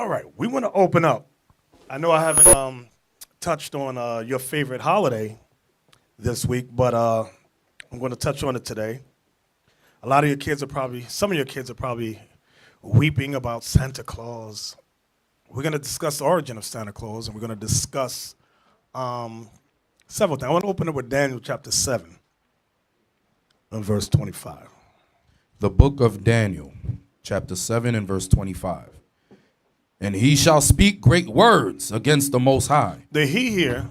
All right, we want to open up. I know I haven't touched on your favorite holiday this week, but I'm going to touch on it today. A lot of your kids are probably, some of your kids are probably weeping about Santa Claus. We're going to discuss the origin of Santa Claus, and we're going to discuss several things. I want to open up with Daniel chapter 7 and verse 25. The book of Daniel, chapter 7 and verse 25. And he shall speak great words against the Most High. The he here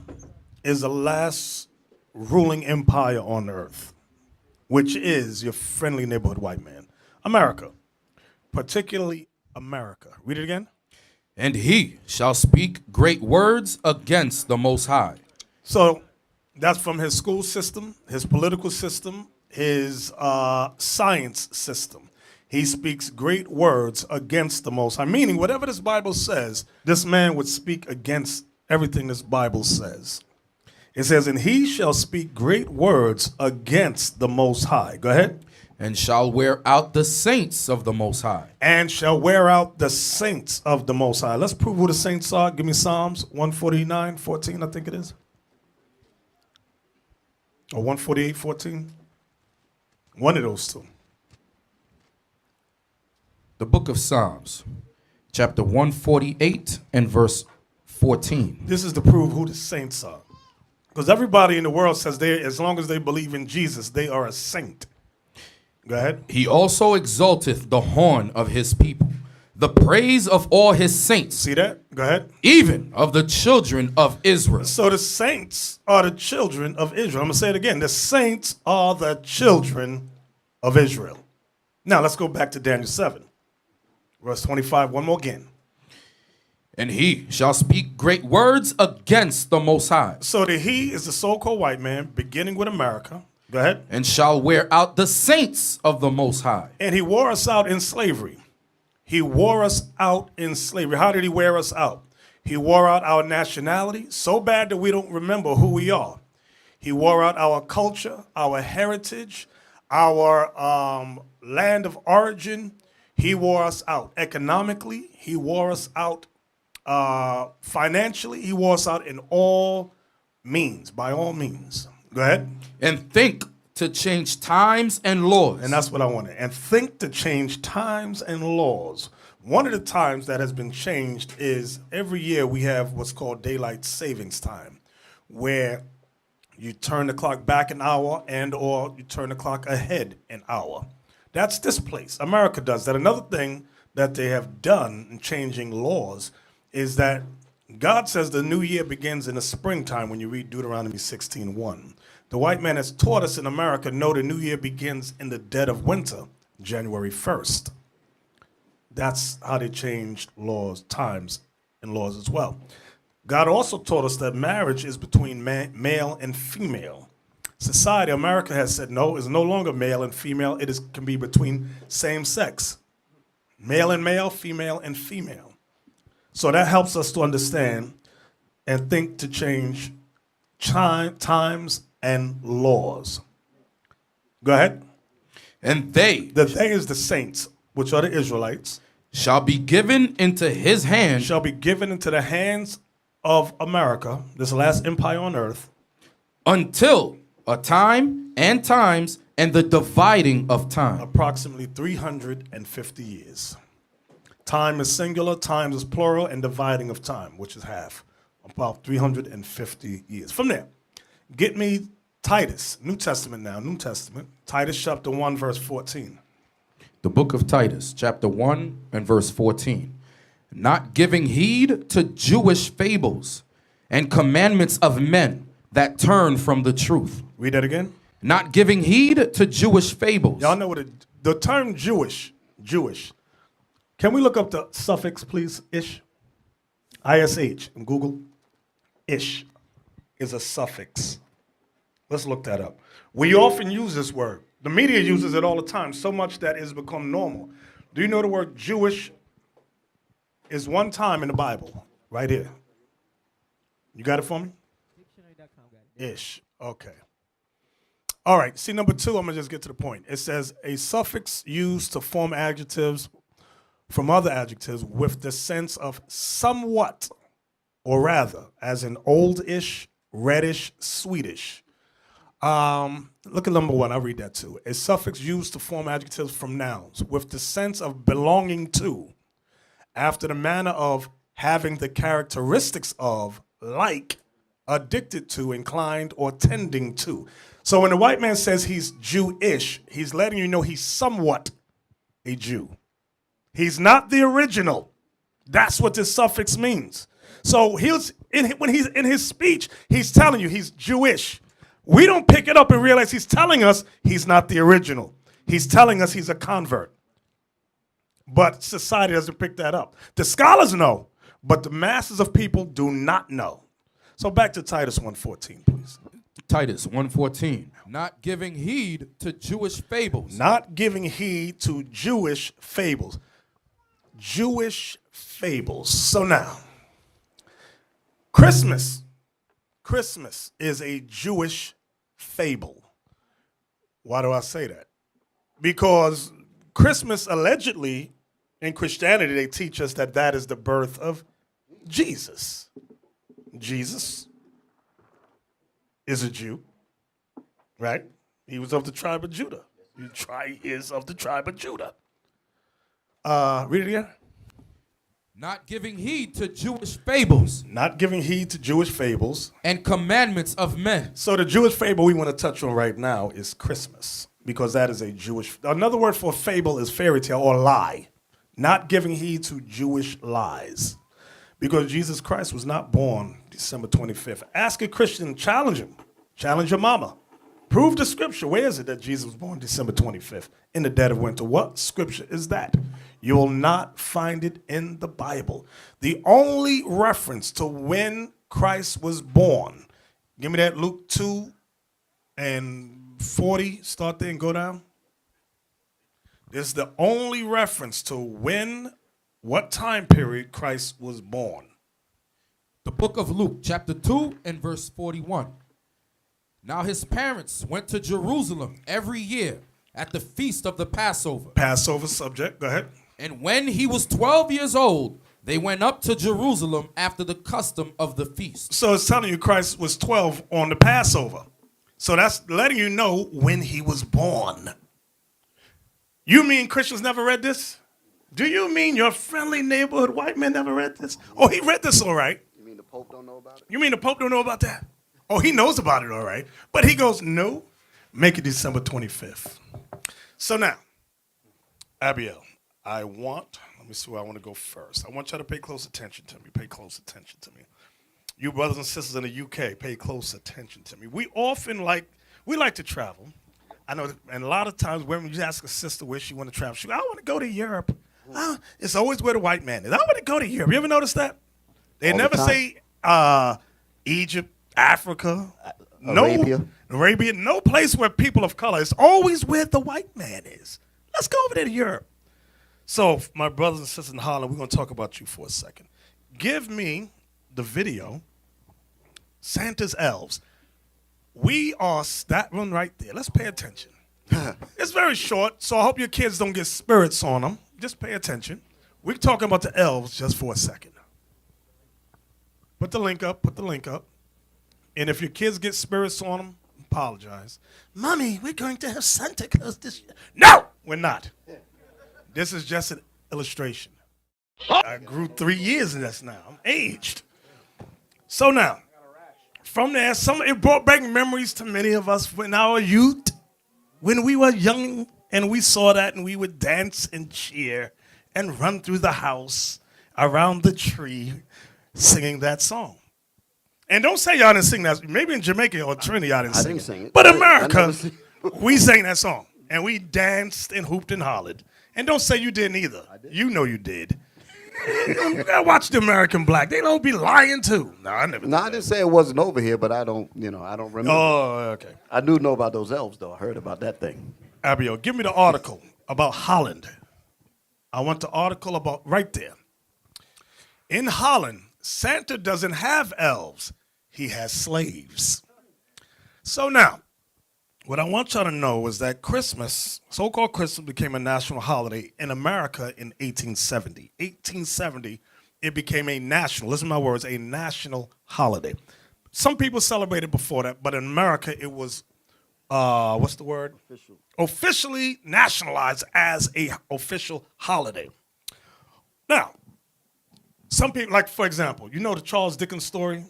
is the last ruling empire on earth, which is your friendly neighborhood white man. America, particularly America. Read it again. And he shall speak great words against the Most High. So that's from his school system, his political system, his science system. He speaks great words against the Most High, meaning whatever this Bible says, this man would speak against everything this Bible says. It says, and he shall speak great words against the Most High. Go ahead. And shall wear out the saints of the Most High. And shall wear out the saints of the Most High. Let's prove who the saints are. Give me Psalms 149:14, I think it is. Or 148:14. One of those two. The book of Psalms, chapter 148 and verse 14. This is to prove who the saints are. Because everybody in the world says as long as they believe in Jesus, they are a saint. Go ahead. He also exalteth the horn of his people, the praise of all his saints. See that? Go ahead. Even of the children of Israel. So the saints are the children of Israel. I'm going to say it again. The saints are the children of Israel. Now let's go back to Daniel 7. Verse 25, one more again. And he shall speak great words against the Most High. So the he is the so-called white man, beginning with America. Go ahead. And shall wear out the saints of the Most High. And he wore us out in slavery. He wore us out in slavery. How did he wear us out? He wore out our nationality so bad that we don't remember who we are. He wore out our culture, our heritage, our land of origin. He wore us out economically. He wore us out financially. He wore us out in all means, by all means. Go ahead. And think to change times and laws. And that's what I wanted. And think to change times and laws. One of the times that has been changed is every year we have what's called daylight savings time, where you turn the clock back an hour and or you turn the clock ahead an hour. That's this place. America does that. Another thing that they have done in changing laws is that God says the new year begins in the springtime when you read Deuteronomy 16:1. The white man has taught us in America, no, the new year begins in the dead of winter, January 1st. That's how they changed laws, times, and laws as well. God also taught us that marriage is between male and female. Society, America has said no, it's no longer male and female. It can be between same sex. Male and male, female and female. So that helps us to understand and think to change times and laws. Go ahead. And they is the saints, which are the Israelites, shall be given into his hand. Shall be given into the hands of America, this last empire on earth, until a time and times and the dividing of time. Approximately 350 years. Time is singular, time is plural, and dividing of time, which is half. About 350 years. From there, get me Titus, New Testament now, New Testament. Titus chapter 1, verse 14. The book of Titus, chapter 1 and verse 14. Not giving heed to Jewish fables and commandments of men that turn from the truth. Read that again. Not giving heed to Jewish fables. Y'all know what the term Jewish. Can we look up the suffix, please? Ish. ISH in Google. Ish is a suffix. Let's look that up. We often use this word. The media uses it all the time, so much that it's become normal. Do you know the word Jewish is one time in the Bible? Right here. You got it for me? Ish. Okay. All right. See, number two, I'm going to just get to the point. It says a suffix used to form adjectives from other adjectives with the sense of somewhat, or rather, as in oldish, reddish, sweetish. Look at number one. I'll read that too. A suffix used to form adjectives from nouns with the sense of belonging to, after the manner of having the characteristics of, like, addicted to, inclined, or tending to. So when the white man says he's Jewish, he's letting you know he's somewhat a Jew. He's not the original. That's what this suffix means. So when he's in his speech, he's telling you he's Jewish. We don't pick it up and realize he's telling us he's not the original. He's telling us he's a convert. But society doesn't pick that up. The scholars know, but the masses of people do not know. So back to Titus 1:14, please. Titus 1:14. Not giving heed to Jewish fables. Not giving heed to Jewish fables. Jewish fables. So now, Christmas is a Jewish fable. Why do I say that? Because Christmas, allegedly, in Christianity, they teach us that that is the birth of Jesus. Jesus is a Jew, right? He was of the tribe of Judah. He is of the tribe of Judah. Read it again. Not giving heed to Jewish fables. Not giving heed to Jewish fables. And commandments of men. So the Jewish fable we want to touch on right now is Christmas, because that is a Jewish, another word for fable is fairy tale or lie. Not giving heed to Jewish lies. Because Jesus Christ was not born December 25th. Ask a Christian, challenge him. Challenge your mama. Prove the scripture. Where is it that Jesus was born December 25th? In the dead of winter. What scripture is that? You will not find it in the Bible. The only reference to when Christ was born, give me that Luke 2:40. Start there and go down. This is the only reference to what time period Christ was born. The book of Luke, chapter 2 and verse 41. Now his parents went to Jerusalem every year at the feast of the Passover. Passover subject, go ahead. And when he was 12 years old, they went up to Jerusalem after the custom of the feast. So it's telling you Christ was 12 on the Passover. So that's letting you know when he was born. You mean Christians never read this? Do you mean your friendly neighborhood white man never read this? Oh, he read this all right. You mean the Pope don't know about it? You mean the Pope don't know about that? Oh, he knows about it all right. But he goes, no, make it December 25th. So now, Abiel, let me see where I want to go first. I want y'all to pay close attention to me. Pay close attention to me. You brothers and sisters in the UK, pay close attention to me. We like to travel. I know, and a lot of times when you ask a sister where she want to travel, she goes, I want to go to Europe. It's always where the white man is. I want to go to Europe. You ever notice that? They All never the say Egypt, Africa, Arabia, no place where people of color. It's always where the white man is. Let's go over there to Europe. So, my brothers and sisters in Holland, we're going to talk about you for a second. Give me the video, Santa's Elves. We are that one right there. Let's pay attention. It's very short, so I hope your kids don't get spirits on them. Just pay attention. We're talking about the elves just for a second. Put the link up. And if your kids get spirits on them, apologize. Mommy, we're going to have Santa Claus this year. No, we're not. This is just an illustration. I grew 3 years in this now. I'm aged. So now, from there, it brought back memories to many of us in our youth, when we were young and we saw that and we would dance and cheer and run through the house around the tree singing that song. And don't say y'all didn't sing that. Maybe in Jamaica or Trinidad y'all didn't sing it. Sing it. But America, we sang that song. And we danced and hooped and hollered. And don't say you didn't either. You know you did. You gotta watch the American Black. They don't be lying too. No, I never. No, I didn't say it wasn't over here, but I don't remember. Oh, okay. I do know about those elves, though. I heard about that thing. Abiel, give me the article about Holland. I want the article about right there. In Holland, Santa doesn't have elves. He has slaves. So now, What I want y'all to know is that Christmas, so-called Christmas, became a national holiday in America in 1870. 1870, it became a national, listen to my words, a national holiday. Some people celebrated before that, but in America it was, what's the word? Officially nationalized as a official holiday. Now, some people, like for example, you know the Charles Dickens story?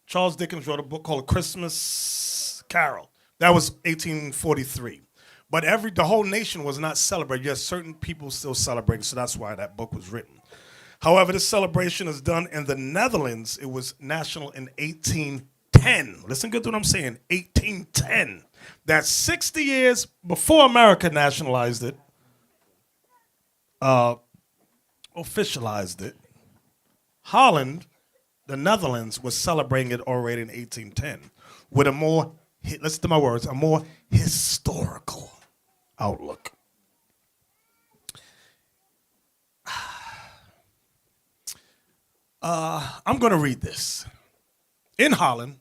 Charles Dickens wrote a book called Christmas Carol. That was 1843. But the whole nation was not celebrating. Yes, certain people still celebrating, so that's why that book was written. However, this celebration is done in the Netherlands. It was national in 1810. Listen good to what I'm saying, 1810. That's 60 years before America nationalized it, officialized it. Holland, the Netherlands, was celebrating it already in 1810 with a more, listen to my words, a more historical outlook. I'm going to read this. In Holland,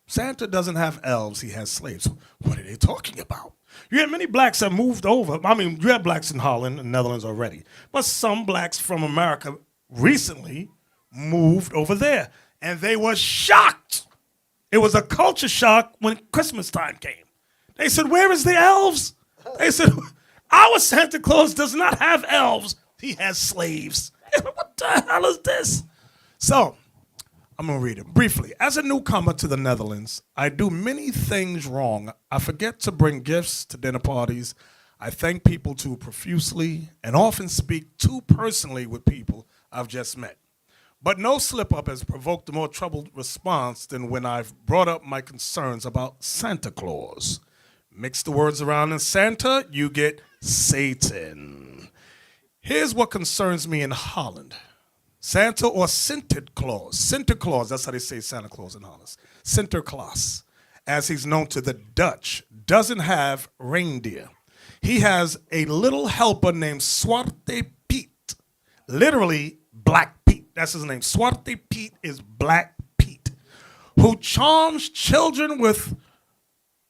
Santa doesn't have elves, he has slaves. What are they talking about? You have many blacks that moved over. I mean, you have blacks in Holland and Netherlands already. But some blacks from America recently moved over there. And they were shocked. It was a culture shock when Christmas time came. They said, where is the elves? They said, our Santa Claus does not have elves. He has slaves. What the hell is this? So, I'm going to read it briefly. As a newcomer to the Netherlands, I do many things wrong. I forget to bring gifts to dinner parties. I thank people too profusely and often speak too personally with people I've just met. But no slip-up has provoked a more troubled response than when I've brought up my concerns about Santa Claus. Mix the words around in Santa, you get Satan. Here's what concerns me in Holland. Santa or Sinterklaas. Sinterklaas, that's how they say Santa Claus in Holland. Sinterklaas, as he's known to the Dutch, doesn't have reindeer. He has a little helper named Zwarte Piet, literally Black Pete. That's his name. Zwarte Piet is Black Pete, who charms children with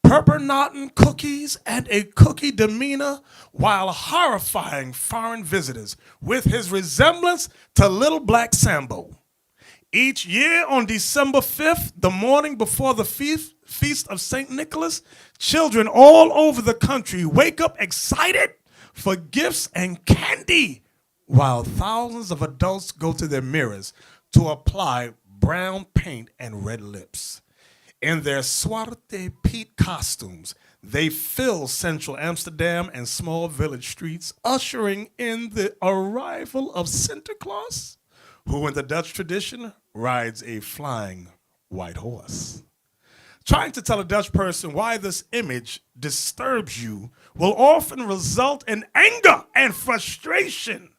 peppernotten cookies and a cookie demeanor while horrifying foreign visitors with his resemblance to Little Black Sambo. Each year on December 5th, the morning before the feast of St. Nicholas, children all over the country wake up excited for gifts and candy, while thousands of adults go to their mirrors to apply brown paint and red lips. In their Zwarte Piet costumes, they fill central Amsterdam and small village streets, ushering in the arrival of Sinterklaas, who in the Dutch tradition rides a flying white horse. Trying to tell a Dutch person why this image disturbs you will often result in anger and frustration.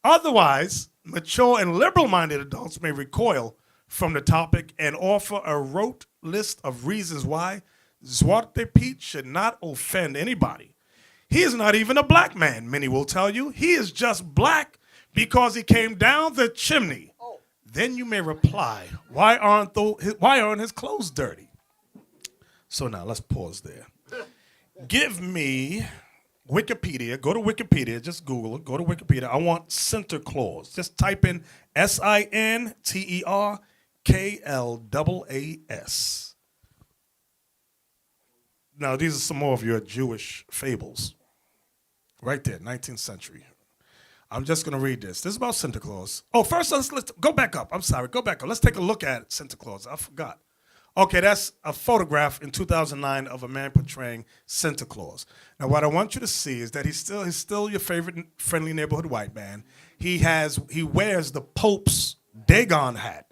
Otherwise, mature and liberal-minded adults may recoil from the topic and offer a rote list of reasons why Zwarte Piet should not offend anybody. He is not even a black man, many will tell you. He is just black because he came down the chimney. Then you may reply, why aren't his clothes dirty? So now let's pause there. Give me Wikipedia. Go to Wikipedia. Just Google it. Go to Wikipedia. I want Sinterklaas. Just type in Sinterklaas. Now, these are some more of your Jewish fables. Right there, 19th century. I'm just going to read this. This is about Santa Claus. Oh, first, let's go back up. I'm sorry. Go back up. Let's take a look at Santa Claus. I forgot. Okay, that's a photograph in 2009 of a man portraying Santa Claus. Now, what I want you to see is that he's still your favorite friendly neighborhood white man. He wears the Pope's Dagon hat.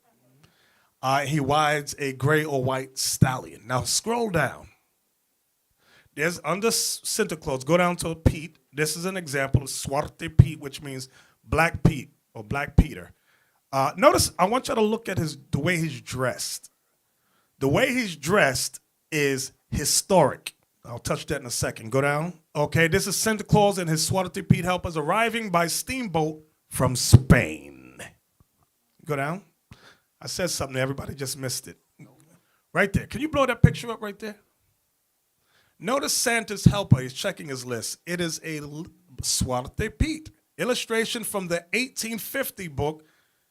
He rides a gray or white stallion. Now, scroll down. There's under Santa Claus, go down to Pete. This is an example of Zwarte Piet, which means Black Pete or Black Peter. Notice, I want you to look at the way he's dressed. The way he's dressed is historic. I'll touch that in a second. Go down. Okay, this is Santa Claus and his Zwarte Piet helpers arriving by steamboat from Spain. Go down. I said something, everybody just missed it. Right there. Can you blow that picture up right there? Notice Santa's helper. He's checking his list. It is a Swarte Piet illustration from the 1850 book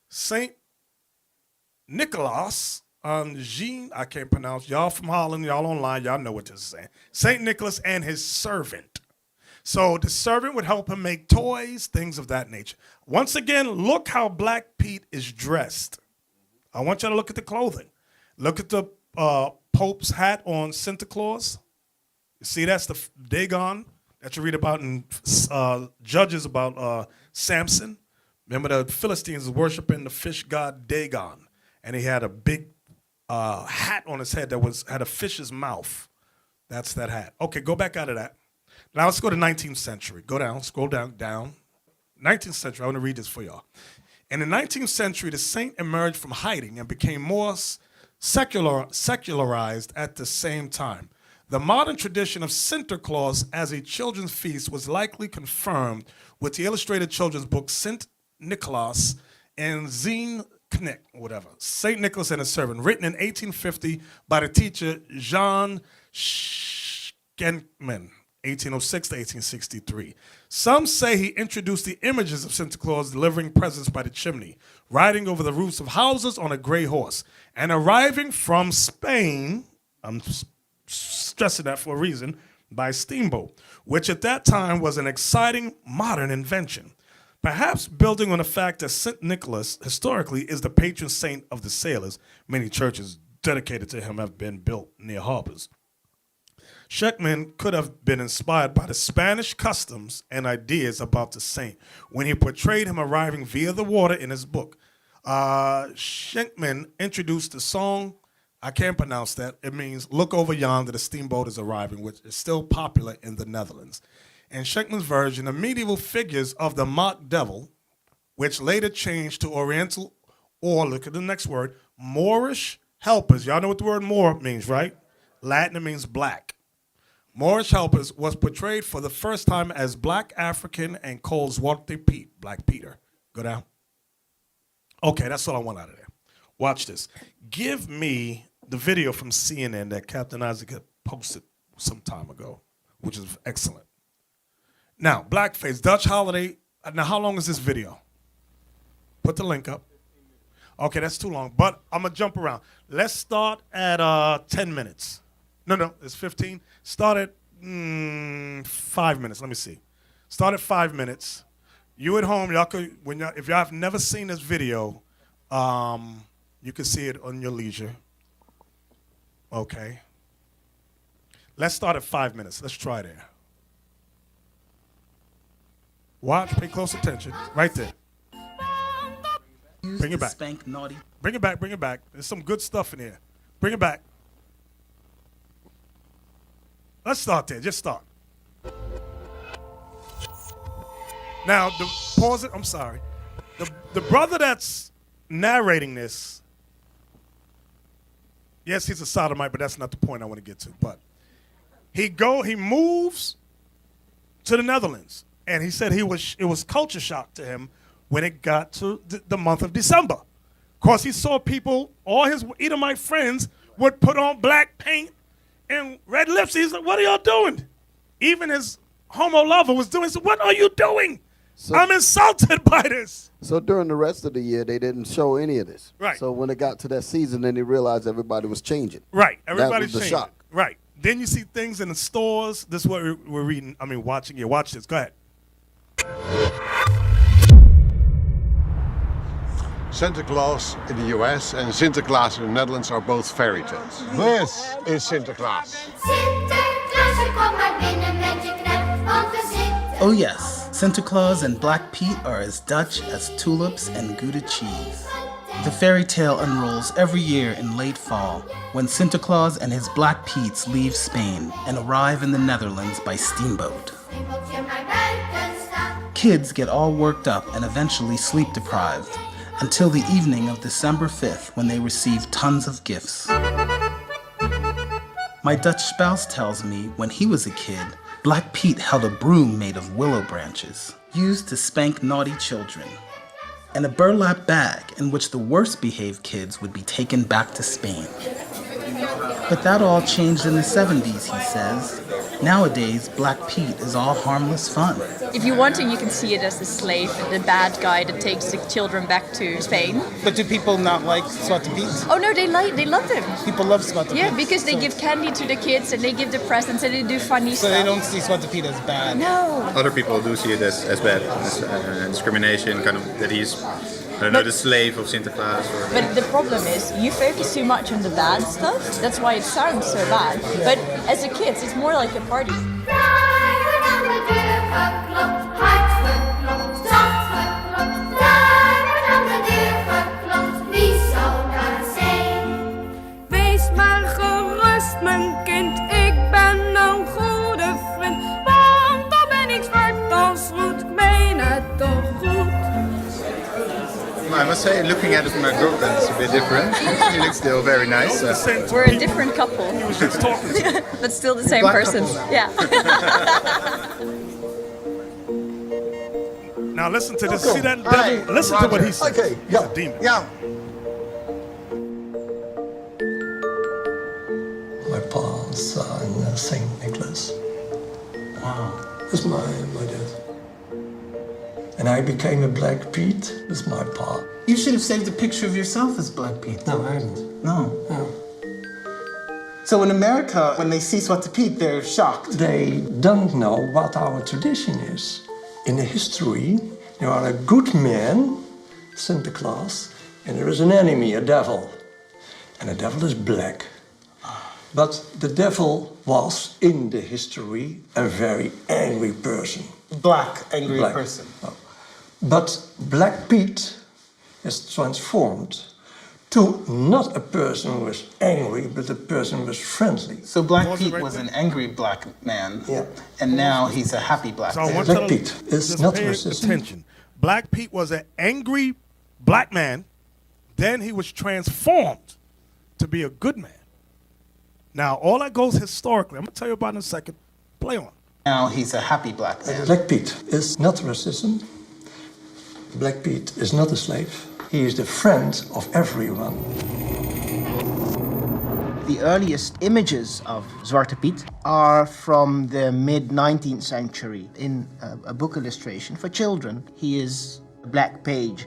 Saint Nicholas on Jean. I can't pronounce. Y'all from Holland, y'all online, y'all know what this is saying. Saint Nicholas and his servant. So the servant would help him make toys, things of that nature. Once again, look how Black Pete is dressed. I want you to look at the clothing. Look at the Pope's hat on Santa Claus. You see, that's the Dagon that you read about in Judges about Samson. Remember, the Philistines were worshiping the fish god Dagon, and he had a big hat on his head that had a fish's mouth. That's that hat. Okay, go back out of that. Now let's go to 19th century. Go down, scroll down. 19th century, I want to read this for y'all. In the 19th century, the saint emerged from hiding and became more secularized at the same time. The modern tradition of Santa Claus as a children's feast was likely confirmed with the illustrated children's book Saint Nicholas and Zine Knick, whatever. Saint Nicholas and his servant, written in 1850 by the teacher Jean Schenkman. 1806 to 1863. Some say he introduced the images of Santa Claus delivering presents by the chimney, riding over the roofs of houses on a gray horse, and arriving from Spain, I'm stressing that for a reason, by steamboat, which at that time was an exciting modern invention. Perhaps building on the fact that St. Nicholas historically is the patron saint of the sailors, many churches dedicated to him have been built near harbors. Schenkman could have been inspired by the Spanish customs and ideas about the saint when he portrayed him arriving via the water in his book. Schenkman introduced the song, I can't pronounce that, it means look over yonder, the steamboat is arriving, which is still popular in the Netherlands. In Schenkman's version, the medieval figures of the mock devil, which later changed to Oriental, or look at the next word, Moorish helpers. Y'all know what the word Moor means, right? Latin, it means black. Moorish helpers was portrayed for the first time as black African and called Zwarte Piet, Black Peter. Go down. Okay, that's all I want out of there. Watch this. Give me the video from CNN that Captain Isaac had posted some time ago, which is excellent. Now, blackface, Dutch holiday. Now, how long is this video? Put the link up. Okay, that's too long, but I'm going to jump around. Let's start at 10 minutes. No, it's 15. Start at 5 minutes. Let me see. Start at 5 minutes. You at home, y'all could, if y'all have never seen this video, you can see it on your leisure. Okay. Let's start at 5 minutes. Let's try there. Watch, pay close attention. Right there. Bring it back. Spank naughty. Bring it back. There's some good stuff in here. Bring it back. Let's start there. Just start. Now, pause it. I'm sorry. The brother that's narrating this, yes, he's a sodomite, but that's not the point I want to get to. But he moves to the Netherlands, and he said it was culture shock to him when it got to the month of December. Of course, he saw people, all his Edomite friends would put on black paint and red lips. He's like, what are y'all doing? Even his homo lover was doing, so what are you doing? So, I'm insulted by this. So during the rest of the year, they didn't show any of this. Right. So when it got to that season, then they realized everybody was changing. Right. Everybody's that was the changing. shock. Right. Then you see things in the stores. This is what we're reading. I mean, watching here. Watch this. Go ahead. Santa Claus in the US and Sinterklaas in the Netherlands are both fairy tales. This is Sinterklaas. Oh yes, Santa Claus and Black Pete are as Dutch as tulips and Gouda cheese. The fairy tale unrolls every year in late fall when Santa Claus and his Black Petes leave Spain and arrive in the Netherlands by steamboat. Kids get all worked up and eventually sleep deprived until the evening of December 5th when they receive tons of gifts. My Dutch spouse tells me when he was a kid, Black Pete held a broom made of willow branches, used to spank naughty children, and a burlap bag in which the worst behaved kids would be taken back to Spain. But that all changed in the 70s, he says, Nowadays, Black Pete is all harmless fun. If you want to, you can see it as the slave, the bad guy that takes the children back to Spain. But do people not like Zwarte Piet? Oh no, they love him. People love Zwarte Piet. Yeah, because they give candy to the kids and they give the presents and they do funny So stuff. they don't see Zwarte Piet as bad. No. Other people do see it as bad, as discrimination, kind of that he's, I don't know, the slave of Sinterklaas. But the problem is, you focus too much on the bad stuff. That's why it sounds so bad. But as a kid, it's more like a party. Wees maar gerust, mijn kind, ik ben een goede vriend. Want dan ben ik zwart als roet, ik meen het toch goed. I must say, looking at it from my girlfriend, it's a bit different. She looks still very nice. We're a different couple. He was just talking to you. But still the same Black person. couple. Yeah. Now listen to this. See that devil? Listen to what he said. Okay, He's a demon. Yeah. My pa's in St. Nicholas. Wow. That's my dad. And I became a Black Pete with my pa. You should have saved a picture of yourself as Black Pete. No, I haven't. No. No. So in America, when they see Zwarte Piet, they're shocked. They don't know what our tradition is. In the history, there are a good man, Santa Claus, and there is an enemy, a devil. And the devil is black. But the devil was, in the history, a very angry person. Black, angry Black. person. Oh. But Black Pete is transformed to not a person who was angry, but a person who was friendly. So Black Pause it Pete right was there. an angry black man. Yeah. And now he's a happy black So I man. want Black you to Pete is just not pay racism. attention. Black Pete was an angry black man. Then he was transformed to be a good man. Now, all that goes historically. I'm going to tell you about in a second. Play on. Now he's a happy black man. Black Pete is not racism. Black Pete is not a slave. He is the friend of everyone. The earliest images of Zwarte Piet are from the mid-19th century in a book illustration for children. He is a black page,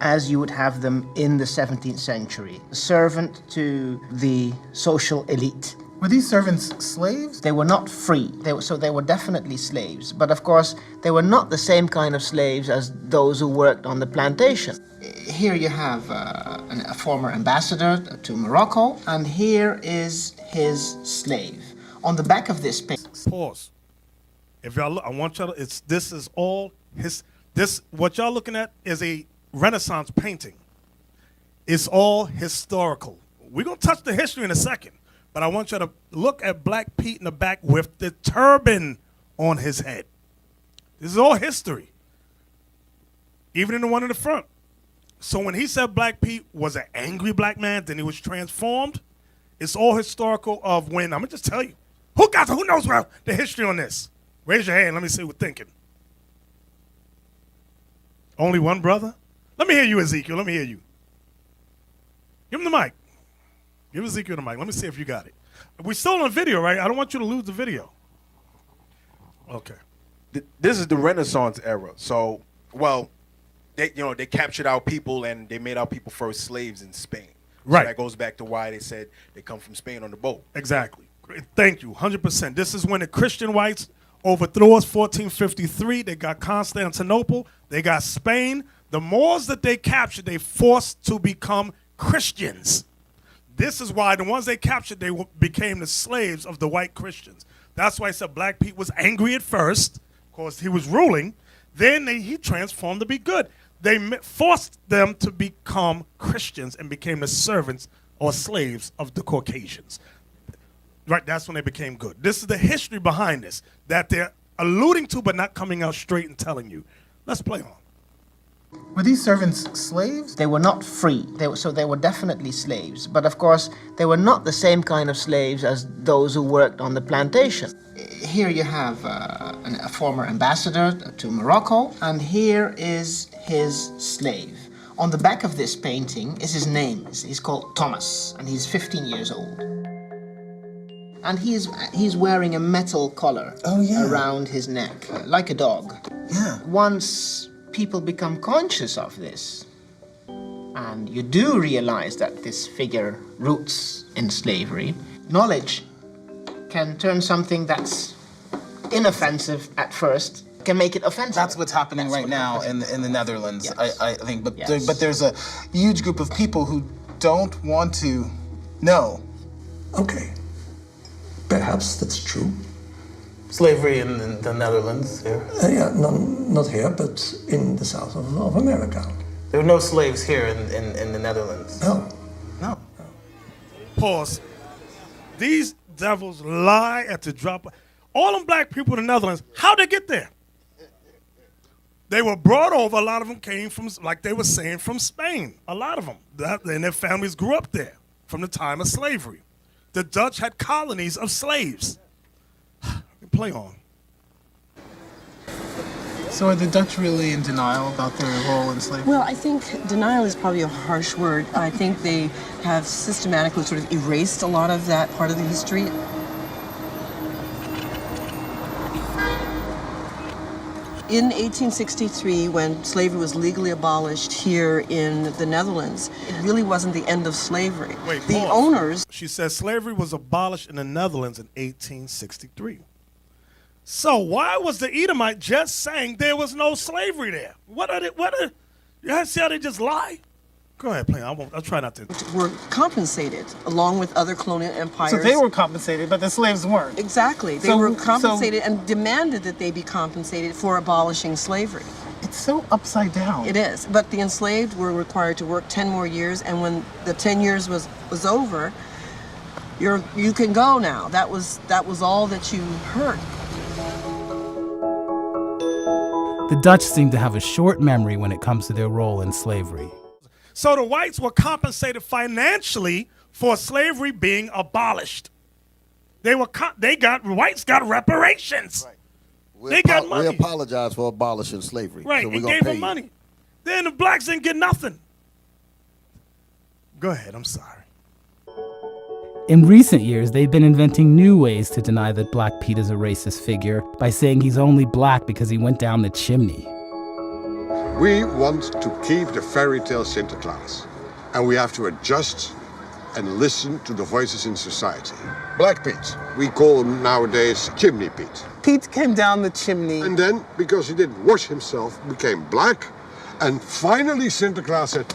as you would have them in the 17th century, a servant to the social elite. Were these servants slaves? They were not free, so they were definitely slaves. But of course, they were not the same kind of slaves as those who worked on the plantation. Here you have a former ambassador to Morocco, and here is his slave. On the back of this page. Pause. If y'all look, I want y'all to, this is all what y'all looking at is a Renaissance painting. It's all historical. We're going to touch the history in a second, but I want you to look at Black Pete in the back with the turban on his head. This is all history. Even in the one in the front. So when he said Black Pete was an angry black man, then he was transformed, it's all historical of when, I'm going to just tell you, who knows the history on this? Raise your hand, let me see who's thinking. Only one brother? Let me hear you, Ezekiel, let me hear you. Give him the mic. Give Ezekiel the mic, let me see if you got it. We're still on video, right? I don't want you to lose the video. Okay. This is the Renaissance era. So, well, they captured our people and they made our people first slaves in Spain. Right. So that goes back to why they said they come from Spain on the boat. Exactly. Thank you, 100%. This is when the Christian whites overthrew us, 1453. They got Constantinople. They got Spain. The Moors that they captured, they forced to become Christians. This is why the ones they captured, they became the slaves of the white Christians. That's why I said Black Pete was angry at first, because he was ruling. Then he transformed to be good. They forced them to become Christians and became the servants or slaves of the Caucasians. Right, that's when they became good. This is the history behind this that they're alluding to but not coming out straight and telling you. Let's play on. Were these servants slaves? They were not free, so they were definitely slaves. But of course, they were not the same kind of slaves as those who worked on the plantation. Here you have a former ambassador to Morocco, and here is his slave. On the back of this painting is his name. He's called Thomas, and he's 15 years old. And he's wearing a metal collar around his neck, like a dog. Yeah. Once people become conscious of this, and you do realize that this figure roots in slavery, knowledge can turn something that's inoffensive at first, can make it offensive. That's what's happening right now in the Netherlands, Yes. I think. But, Yes. but there's a huge group of people who don't want to know. Okay, perhaps that's true. Slavery in the Netherlands here. Yeah, not here, but in the south of America. There were no slaves here in the Netherlands. No. No. Pause. These devils lie at the drop. All them black people in the Netherlands, how'd they get there? They were brought over. A lot of them came from, like they were saying, from Spain. A lot of them. And their families grew up there from the time of slavery. The Dutch had colonies of slaves. Play on. So are the Dutch really in denial about their role in slavery? Well, I think denial is probably a harsh word. I think they have systematically sort of erased a lot of that part of the history. In 1863, when slavery was legally abolished here in the Netherlands, it really wasn't the end of slavery. Wait, the pause. owners... She says slavery was abolished in the Netherlands in 1863. So why was the Edomite just saying there was no slavery there? You see how they just lie? Go ahead, play. I'll try not to. Were compensated along with other colonial empires. So they were compensated, but the slaves weren't. Exactly. They were compensated and demanded that they be compensated for abolishing slavery. It's so upside down. It is. But the enslaved were required to work 10 more years, and when the 10 years was over, you can go now. That was all that you heard. The Dutch seem to have a short memory when it comes to their role in slavery. So the whites were compensated financially for slavery being abolished. Whites got reparations. Right. They got money. We apologize for abolishing slavery. Right, so and gave them money. Then the blacks didn't get nothing. Go ahead, I'm sorry. In recent years, they've been inventing new ways to deny that Black Pete is a racist figure by saying he's only black because he went down the chimney. We want to keep the fairy tale Sinterklaas, and we have to adjust and listen to the voices in society. Black Pete, we call him nowadays Chimney Pete. Pete came down the chimney. And then, because he didn't wash himself, became black, and finally Sinterklaas said,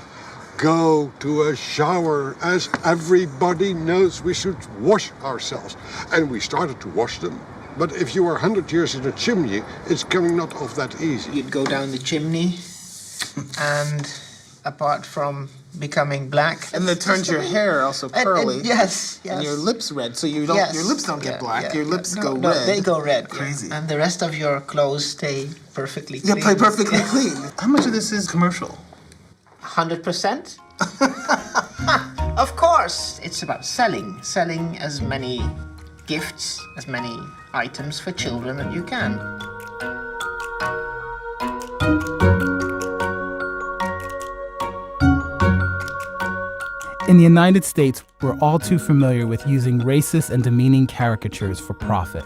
go to a shower, as everybody knows we should wash ourselves. And we started to wash them. But if you are 100 years in a chimney, it's coming not off that easy. You'd go down the chimney, and apart from becoming black... And it turns your hair also curly. Yes. And your lips red, so your lips don't get black, your lips go red. They go red. Crazy. And the rest of your clothes stay perfectly clean. Yeah, play perfectly clean. How much of this is commercial? 100%. Of course, it's about selling as many gifts, as many items for children that you can. In the United States, we're all too familiar with using racist and demeaning caricatures for profit.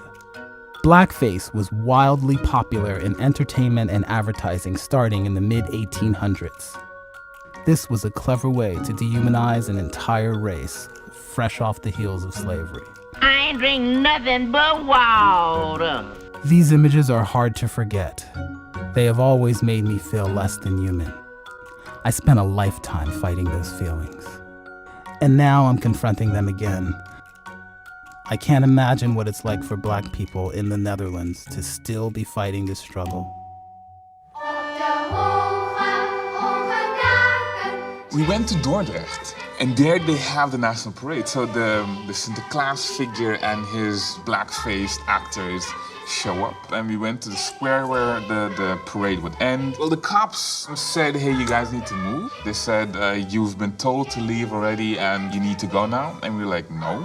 Blackface was wildly popular in entertainment and advertising starting in the mid-1800s. This was a clever way to dehumanize an entire race, fresh off the heels of slavery. I ain't drink nothing but water. These images are hard to forget. They have always made me feel less than human. I spent a lifetime fighting those feelings. And now I'm confronting them again. I can't imagine what it's like for Black people in the Netherlands to still be fighting this struggle. We went to Dordrecht, and there they have the National Parade. So the Sinterklaas figure and his black-faced actors show up. And we went to the square where the parade would end. Well, the cops said, hey, you guys need to move. They said, you've been told to leave already and you need to go now. And we were like, no,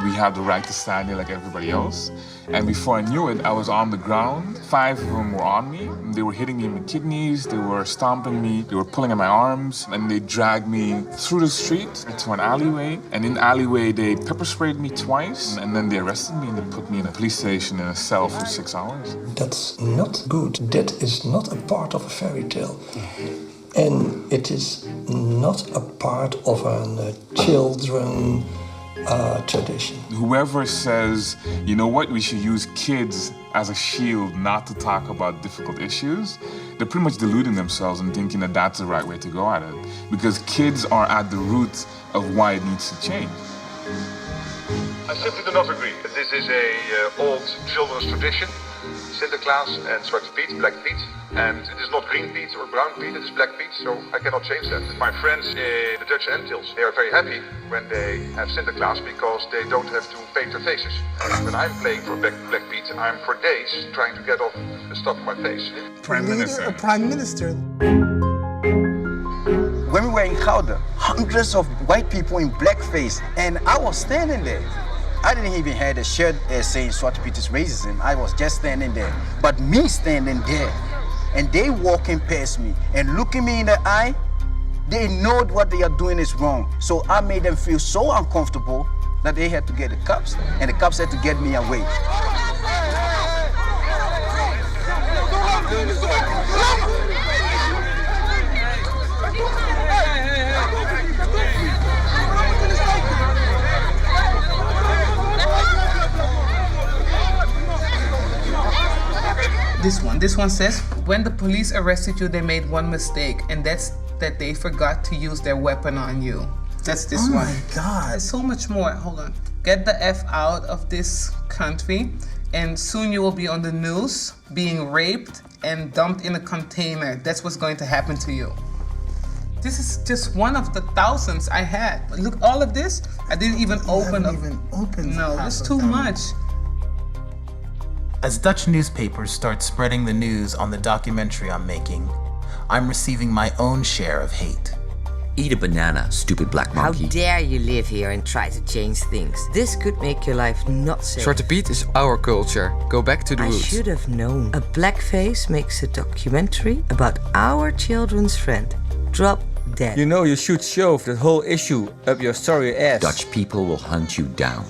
we have the right to stand here like everybody else. And before I knew it, I was on the ground. 5 of them were on me. They were hitting me in the kidneys, they were stomping me, they were pulling at my arms, and they dragged me through the street to an alleyway, and in the alleyway they pepper sprayed me twice, and then they arrested me and they put me in a police station in a cell for 6 hours. That's not good. That is not a part of a fairy tale. And it is not a part of a children tradition. Whoever says, you know what, we should use kids as a shield not to talk about difficult issues, they're pretty much deluding themselves and thinking that that's the right way to go at it. Because kids are at the root of why it needs to change. I simply do not agree. This is a old children's tradition. Sinterklaas and Zwarte Piet, Black Piet. And it is not green Piet or brown Piet, it is Black Piet, so I cannot change that. My friends in the Dutch Antilles, they are very happy when they have Sinterklaas because they don't have to paint their faces. When I'm playing for Black Piet, I'm for days trying to get off the stuff on my face. Prime Minister. A prime minister. When we were in Gouda, hundreds of white people in blackface, and I was standing there. I didn't even have a shirt saying Zwarte Piet is racism. I was just standing there. But me standing there, and they walking past me and looking me in the eye, they know what they are doing is wrong. So I made them feel so uncomfortable that they had to get the cops, and the cops had to get me away. This one says, when the police arrested you, they made one mistake, and that's that they forgot to use their weapon on you. That's this one. Oh my God. There's so much more. Hold on. Get the F out of this country, and soon you will be on the news, being raped and dumped in a container. That's what's going to happen to you. This is just one of the thousands I had. But look, all of this, I didn't even open. No, it's too much. As Dutch newspapers start spreading the news on the documentary I'm making, I'm receiving my own share of hate. Eat a banana, stupid black monkey. How dare you live here and try to change things? This could make your life not safe. Zwarte Piet is our culture. Go back to the roots. I should have known. A blackface makes a documentary about our children's friend. Drop dead. You know you should shove that whole issue up your sorry ass. Dutch people will hunt you down.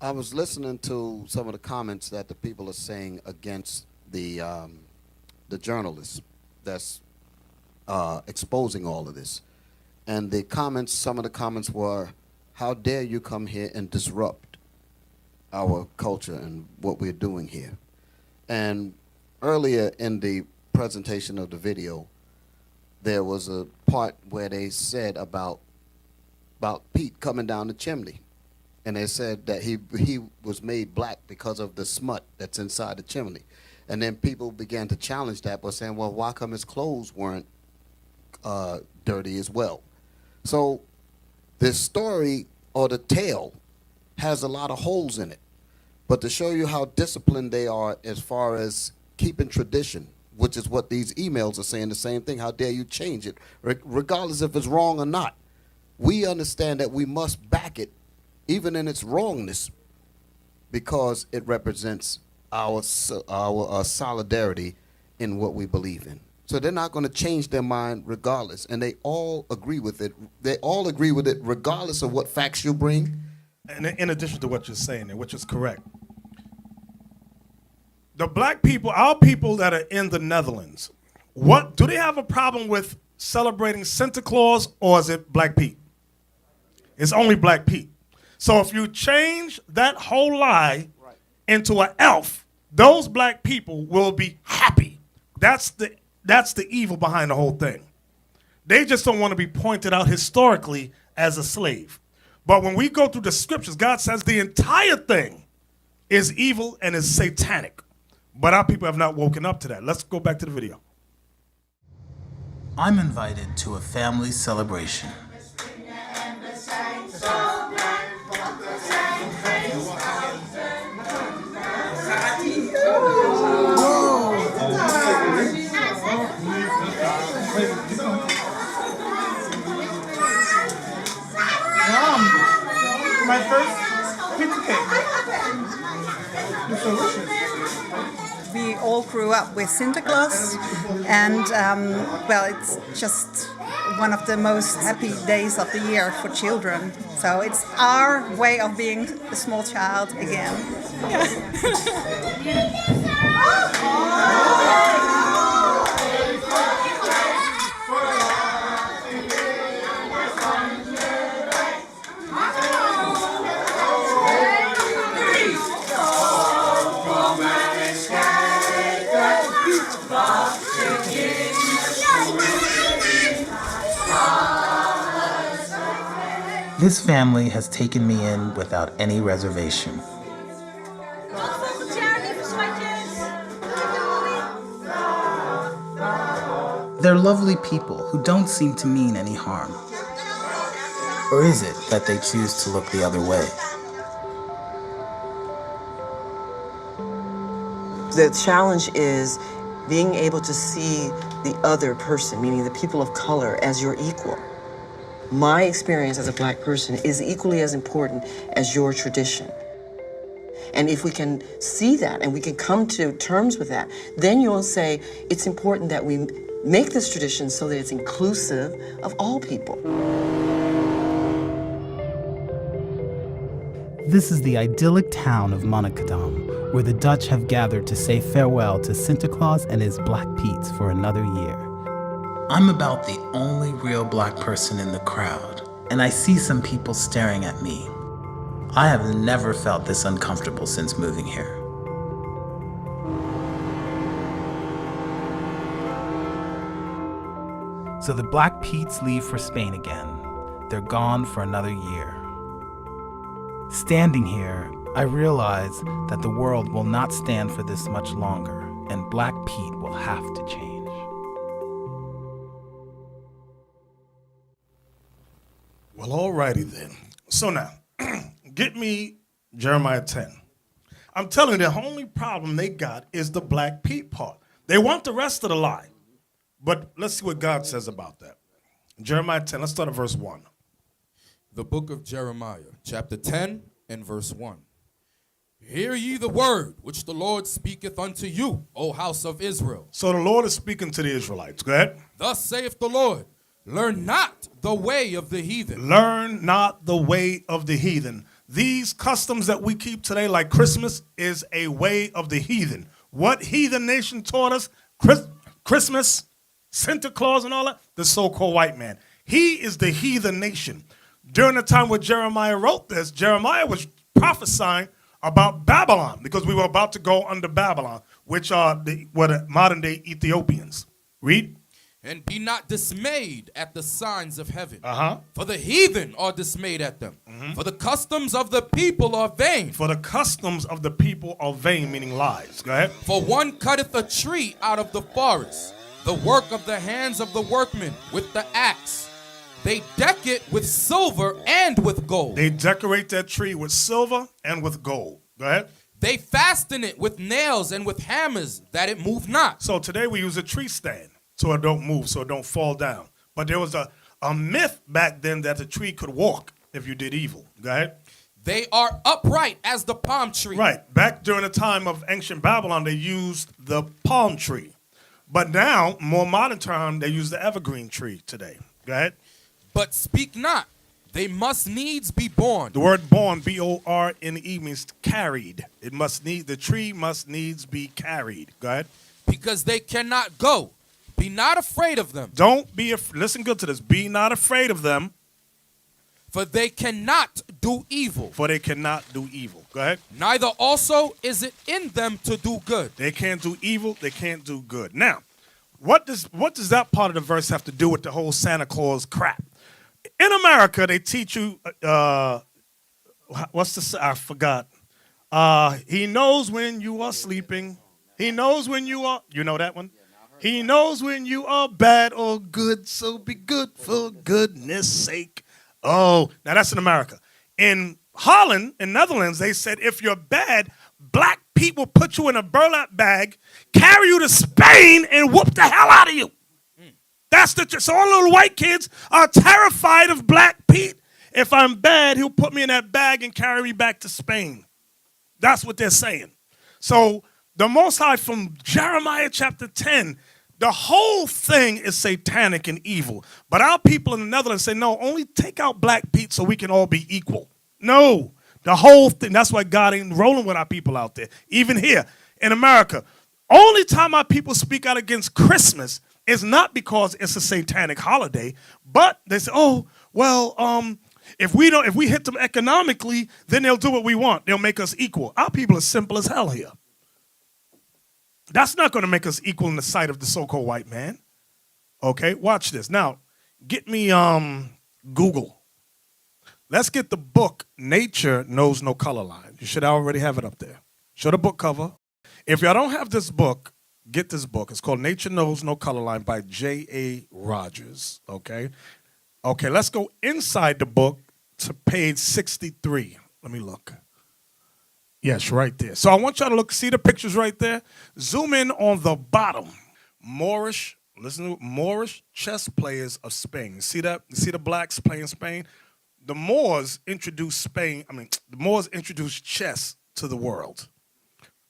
I was listening to some of the comments that the people are saying against the journalists that's exposing all of this. And the comments, some of the comments were, how dare you come here and disrupt our culture and what we're doing here. And earlier in the presentation of the video, there was a part where they said about Pete coming down the chimney. And they said that he was made black because of the smut that's inside the chimney. And then people began to challenge that by saying, well, why come his clothes weren't dirty as well? So this story, or the tale, has a lot of holes in it. But to show you how disciplined they are as far as keeping tradition, which is what these emails are saying, the same thing, how dare you change it, regardless if it's wrong or not. We understand that we must back it even in its wrongness, because it represents our solidarity in what we believe in. So they're not going to change their mind regardless, and they all agree with it. They all agree with it regardless of what facts you bring. And in addition to what you're saying, and which is correct, the black people, our people that are in the Netherlands, what do they have a problem with celebrating Santa Claus, or is it Black Pete? It's only Black Pete. So if you change that whole lie into an elf, those black people will be happy. That's the evil behind the whole thing. They just don't want to be pointed out historically as a slave. But when we go through the scriptures, God says the entire thing is evil and is satanic. But our people have not woken up to that. Let's go back to the video. I'm invited to a family celebration. My first pizza cake. It's delicious. we all grew up with Santa Claus, and well, it's just one of the most happy days of the year for children. So it's our way of being a small child again. This family has taken me in without any reservation. They're lovely people who don't seem to mean any harm. Or is it that they choose to look the other way? The challenge is being able to see the other person, meaning the people of color, as your equal. My experience as a black person is equally as important as your tradition. And if we can see that and we can come to terms with that, then you'll say it's important that we make this tradition so that it's inclusive of all people. This is the idyllic town of Monnikendam, where the Dutch have gathered to say farewell to Santa Claus and his Black Pete's for another year. I'm about the only real black person in the crowd, and I see some people staring at me. I have never felt this uncomfortable since moving here. So the Black Pete's leave for Spain again. They're gone for another year. Standing here, I realize that the world will not stand for this much longer, and Black Pete will have to change. Well, alrighty then. So now, get me Jeremiah 10. I'm telling you, the only problem they got is the Black Pete part. They want the rest of the lie. But let's see what God says about that. Jeremiah 10, let's start at verse 1. The book of Jeremiah, chapter 10 and verse 1. Hear ye the word which the Lord speaketh unto you, O house of Israel. So the Lord is speaking to the Israelites. Go ahead. Thus saith the Lord, learn not the way of the heathen. Learn not the way of the heathen. These customs that we keep today, like Christmas, is a way of the heathen. What heathen nation taught us? Christmas, Santa Claus and all that? The so-called white man. He is the heathen nation. During the time when Jeremiah wrote this, Jeremiah was prophesying about Babylon because we were about to go under Babylon, which are the modern-day Ethiopians. Read. And be not dismayed at the signs of heaven. For the heathen are dismayed at them. For the customs of the people are vain. For the customs of the people are vain, meaning lies. Go ahead. For one cutteth a tree out of the forest, the work of the hands of the workmen with the axe. They deck it with silver and with gold. They decorate that tree with silver and with gold. Go ahead. They fasten it with nails and with hammers that it move not. So today we use a tree stand so it don't move, so it don't fall down. But there was a myth back then that the tree could walk if you did evil. Go ahead. They are upright as the palm tree. Right. Back during the time of ancient Babylon, they used the palm tree. But now, more modern term, they use the evergreen tree today. Go ahead. But speak not. They must needs be born. The word born, B-O-R-N-E, means carried. The tree must needs be carried. Go ahead. Because they cannot go. Be not afraid of them. Listen good to this. Be not afraid of them. For they cannot do evil. For they cannot do evil. Go ahead. Neither also is it in them to do good. They can't do evil. They can't do good. Now, what does that part of the verse have to do with the whole Santa Claus crap? In America, they teach you, I forgot. He knows when you are sleeping. He knows when you are, you know that one? He knows when you are bad or good, so be good for goodness sake. Oh, now that's in America. In Holland, in Netherlands, they said if you're bad, Black people put you in a burlap bag, carry you to Spain, and whoop the hell out of you. So all little white kids are terrified of Black Pete. If I'm bad, he'll put me in that bag and carry me back to Spain. That's what they're saying. So The Most High from Jeremiah chapter 10, the whole thing is satanic and evil. But our people in the Netherlands say, no, only take out Black Pete so we can all be equal. No, the whole thing. That's why God ain't rolling with our people out there. Even here in America, only time our people speak out against Christmas is not because it's a satanic holiday, but they say, oh, well, if we hit them economically, then they'll do what we want. They'll make us equal. Our people are simple as hell here. That's not going to make us equal in the sight of the so-called white man. Okay, watch this. Now, get me Google. Let's get the book Nature Knows No Color Line. You should already have it up there. Show the book cover. If y'all don't have this book, get this book. It's called Nature Knows No Color Line by J.A. Rogers. Okay? Okay, let's go inside the book to page 63. Let me look. Yes, right there. So I want y'all to look, see the pictures right there? Zoom in on the bottom. Moorish, listen to Moorish chess players of Spain. See that? You see the blacks playing Spain? The Moors introduced the Moors introduced chess to the world.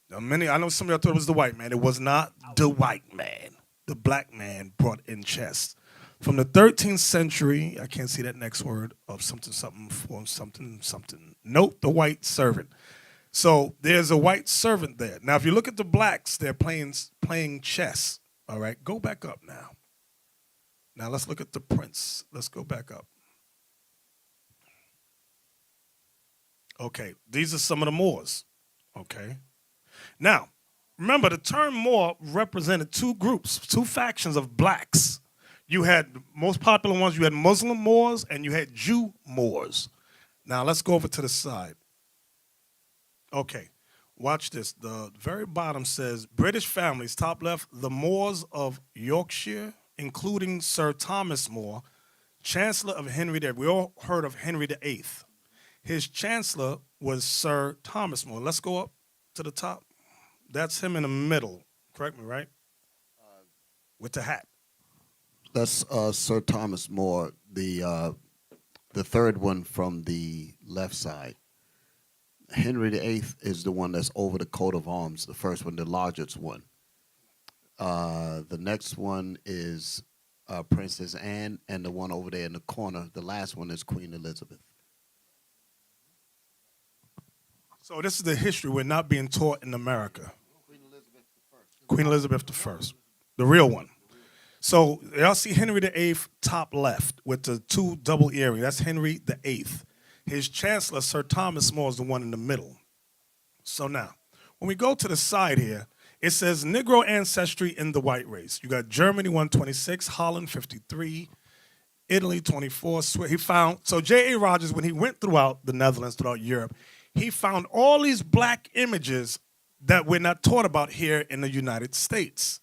Now, I know some of y'all thought it was the white man. It was not the white man. The black man brought in chess. From the 13th century, I can't see that next word, of something. Note the white servant. So there's a white servant there. Now, if you look at the blacks, they're playing chess. All right, go back up now. Now let's look at the prince. Let's go back up. Okay, these are some of the Moors. Okay. Now, remember the term Moor represented two groups, two factions of blacks. You had the most popular ones, you had Muslim Moors and you had Jew Moors. Now let's go over to the side. Okay, watch this. The very bottom says, British families, top left, the Moors of Yorkshire, including Sir Thomas More, Chancellor of Henry VIII. We all heard of Henry VIII. His Chancellor was Sir Thomas More. Let's go up to the top. That's him in the middle. Correct me, right? With the hat. That's Sir Thomas More, the third one from the left side. Henry VIII is the one that's over the coat of arms, the first one, the largest one. The next one is Princess Anne, and the one over there in the corner, the last one is Queen Elizabeth. So this is the history we're not being taught in America. Queen Elizabeth I, the real one. So y'all see Henry VIII top left with the two double earrings. That's Henry VIII. His Chancellor, Sir Thomas More, is the one in the middle. So now, when we go to the side here, it says Negro ancestry in the white race. You got Germany 126, Holland 53, Italy 24. So J.A. Rogers, when he went throughout the Netherlands, throughout Europe, he found all these black images that we're not taught about here in the United States.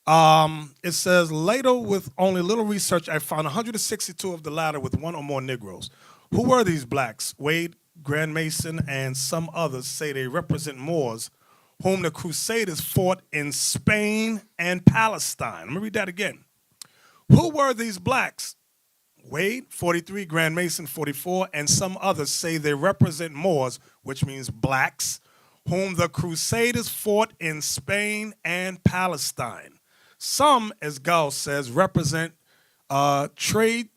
It says, later, with only little research, I found 162 of the latter with one or more Negroes. Who were these blacks? Wade, Grand Mason, and some others say they represent Moors, whom the Crusaders fought in Spain and Palestine. Let me read that again. Who were these blacks? Wade, 43, Grand Mason, 44, and some others say they represent Moors, which means blacks, whom the Crusaders fought in Spain and Palestine. Some, as Gauss says, represent trade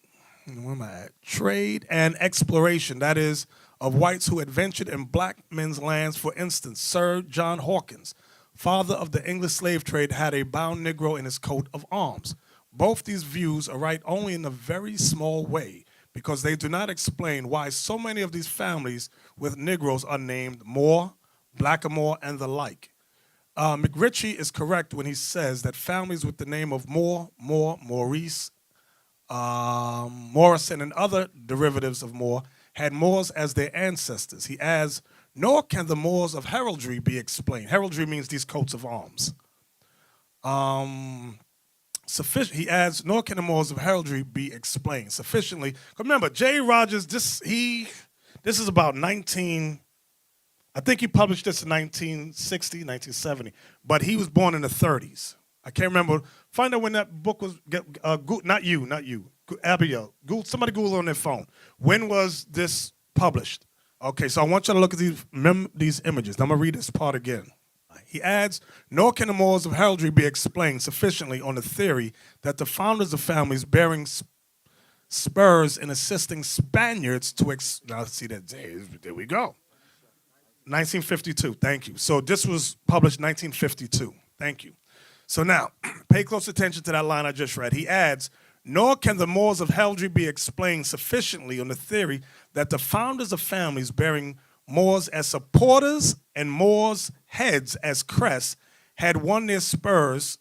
and exploration, that is, of whites who adventured in black men's lands. For instance, Sir John Hawkins, father of the English slave trade, had a bound Negro in his coat of arms. Both these views are right only in a very small way, because they do not explain why so many of these families with Negroes are named Moore, Blackamoor, and the like. McRitchie is correct when he says that families with the name of Moore, Maurice, Morrison, and other derivatives of Moore had Moors as their ancestors. He adds, nor can the Moors of heraldry be explained. Heraldry means these coats of arms. He adds, nor can the Moors of heraldry be explained sufficiently. Remember, J. Rogers, this is about I think he published this in 1960, 1970, but he was born in the 30s. I can't remember. Find out when that book was, not you, Abigail. Somebody Google on their phone. When was this published? Okay, so I want you to look at these images. Now I'm going to read this part again. He adds, nor can the morals of heraldry be explained sufficiently on the theory that the founders of families bearing spurs in assisting Spaniards to now see that there we go. 1952, thank you. So this was published 1952, thank you. So now, pay close attention to that line I just read. He adds, nor can the morals of heraldry be explained sufficiently on the theory that the founders of families bearing Moors as supporters and Moors' heads as crests had won their spurs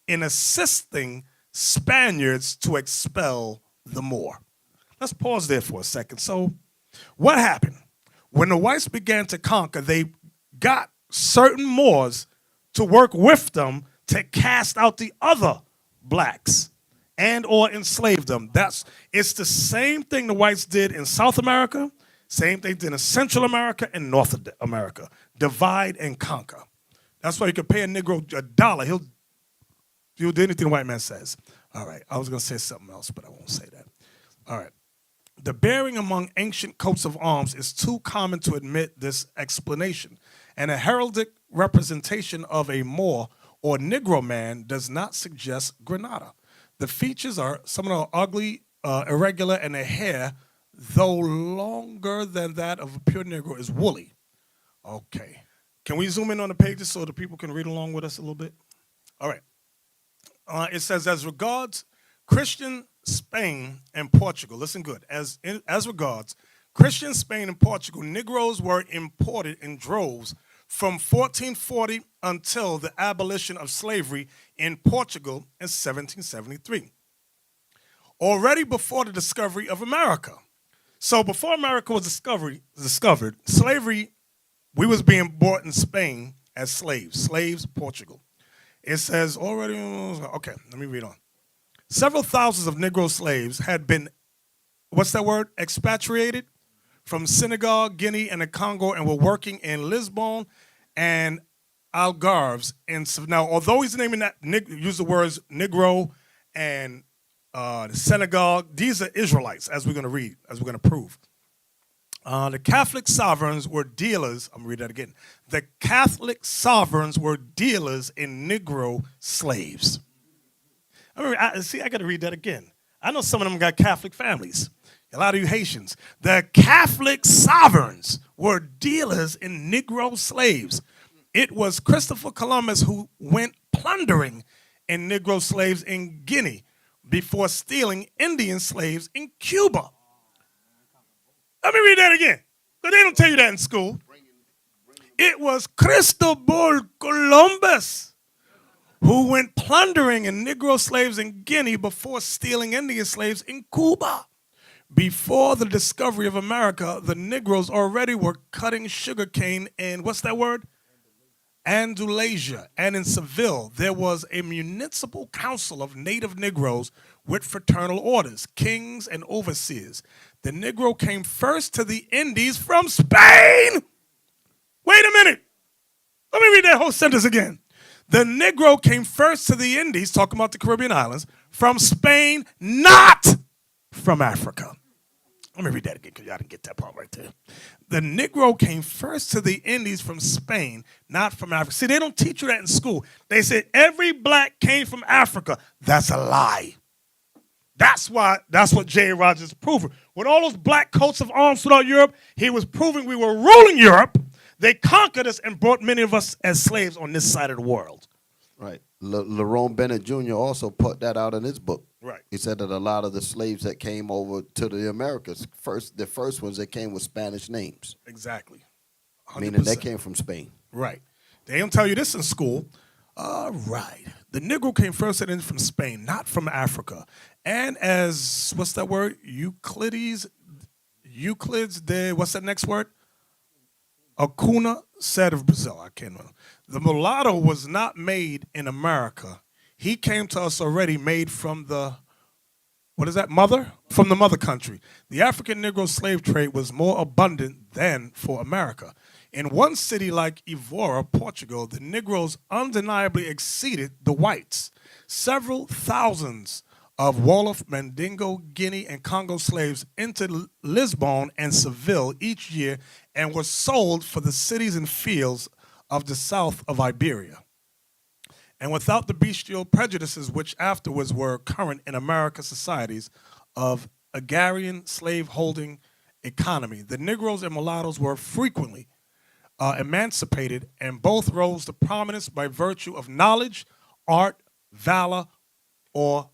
in assisting Spaniards to expel the Moor. Let's pause there for a second. So what happened? When the whites began to conquer, they got certain Moors to work with them to cast out the other blacks and or enslave them. It's the same thing the whites did in South America, same thing they did in Central America and North America. Divide and conquer. That's why you can pay a Negro $1. He'll do anything the white man says. All right, I was going to say something else, but I won't say that. All right. The bearing among ancient coats of arms is too common to admit this explanation, and a heraldic representation of a Moor or Negro man does not suggest Granada. The features are somewhat ugly, irregular, and the hair, though longer than that of a pure Negro, is woolly. Okay. Can we zoom in on the pages so the people can read along with us a little bit? All right. It says, as regards Christian Spain and Portugal, listen good, as regards Christian Spain and Portugal, Negroes were imported in droves from 1440 until the abolition of slavery in Portugal in 1773. Already before the discovery of America. So before America was discovered, slavery, we was being bought in Spain as slaves, Portugal. It says already, okay, let me read on. Several thousands of Negro slaves had been, what's that word, expatriated from Senegal, Guinea, and the Congo, and were working in Lisbon and Algarves. And so now, although he's naming that, use the words Negro and Senegal, these are Israelites, as we're going to read, as we're going to prove. The Catholic sovereigns were dealers. I'm going to read that again. The Catholic sovereigns were dealers in Negro slaves. I got to read that again. I know some of them got Catholic families. A lot of you Haitians. The Catholic sovereigns were dealers in Negro slaves. It was Christopher Columbus who went plundering in Negro slaves in Guinea before stealing Indian slaves in Cuba. Let me read that again, because they don't tell you that in school. It was Cristobal Columbus who went plundering in Negro slaves in Guinea before stealing Indian slaves in Cuba. Before the discovery of America, the Negroes already were cutting sugarcane in, what's that word? Andalusia. And in Seville, there was a municipal council of native Negroes with fraternal orders, kings and overseers. The Negro came first to the Indies from Spain. Wait a minute. Let me read that whole sentence again. The Negro came first to the Indies, talking about the Caribbean islands, from Spain, not from Africa. Let me read that again, because y'all didn't get that part right there. The Negro came first to the Indies from Spain, not from Africa. See, they don't teach you that in school. They said every black came from Africa. That's a lie. That's what J. Rogers proved. With all those black coats of arms throughout Europe, he was proving we were ruling Europe. They conquered us and brought many of us as slaves on this side of the world. Right. Lerone Bennett Jr. also put that out in his book. Right. He said that a lot of the slaves that came over to the Americas, the first ones that came with Spanish names. Exactly. 100%. Meaning they came from Spain. Right. They don't tell you this in school. Right. The Negro came first and then from Spain, not from Africa. And as, what's that word? Euclides what's that next word? Acuna said of Brazil. I can't remember. The mulatto was not made in America. He came to us already made from the, what is that, mother? From the mother country. The African Negro slave trade was more abundant than for America. In one city like Evora, Portugal, the Negroes undeniably exceeded the whites. Several thousands of Wolof, Mandingo, Guinea, and Congo slaves entered Lisbon and Seville each year and were sold for the cities and fields of the south of Iberia. And without the bestial prejudices which afterwards were current in American societies of agrarian slave-holding economy, the Negroes and mulattoes were frequently emancipated, and both rose to prominence by virtue of knowledge, art, valor, or,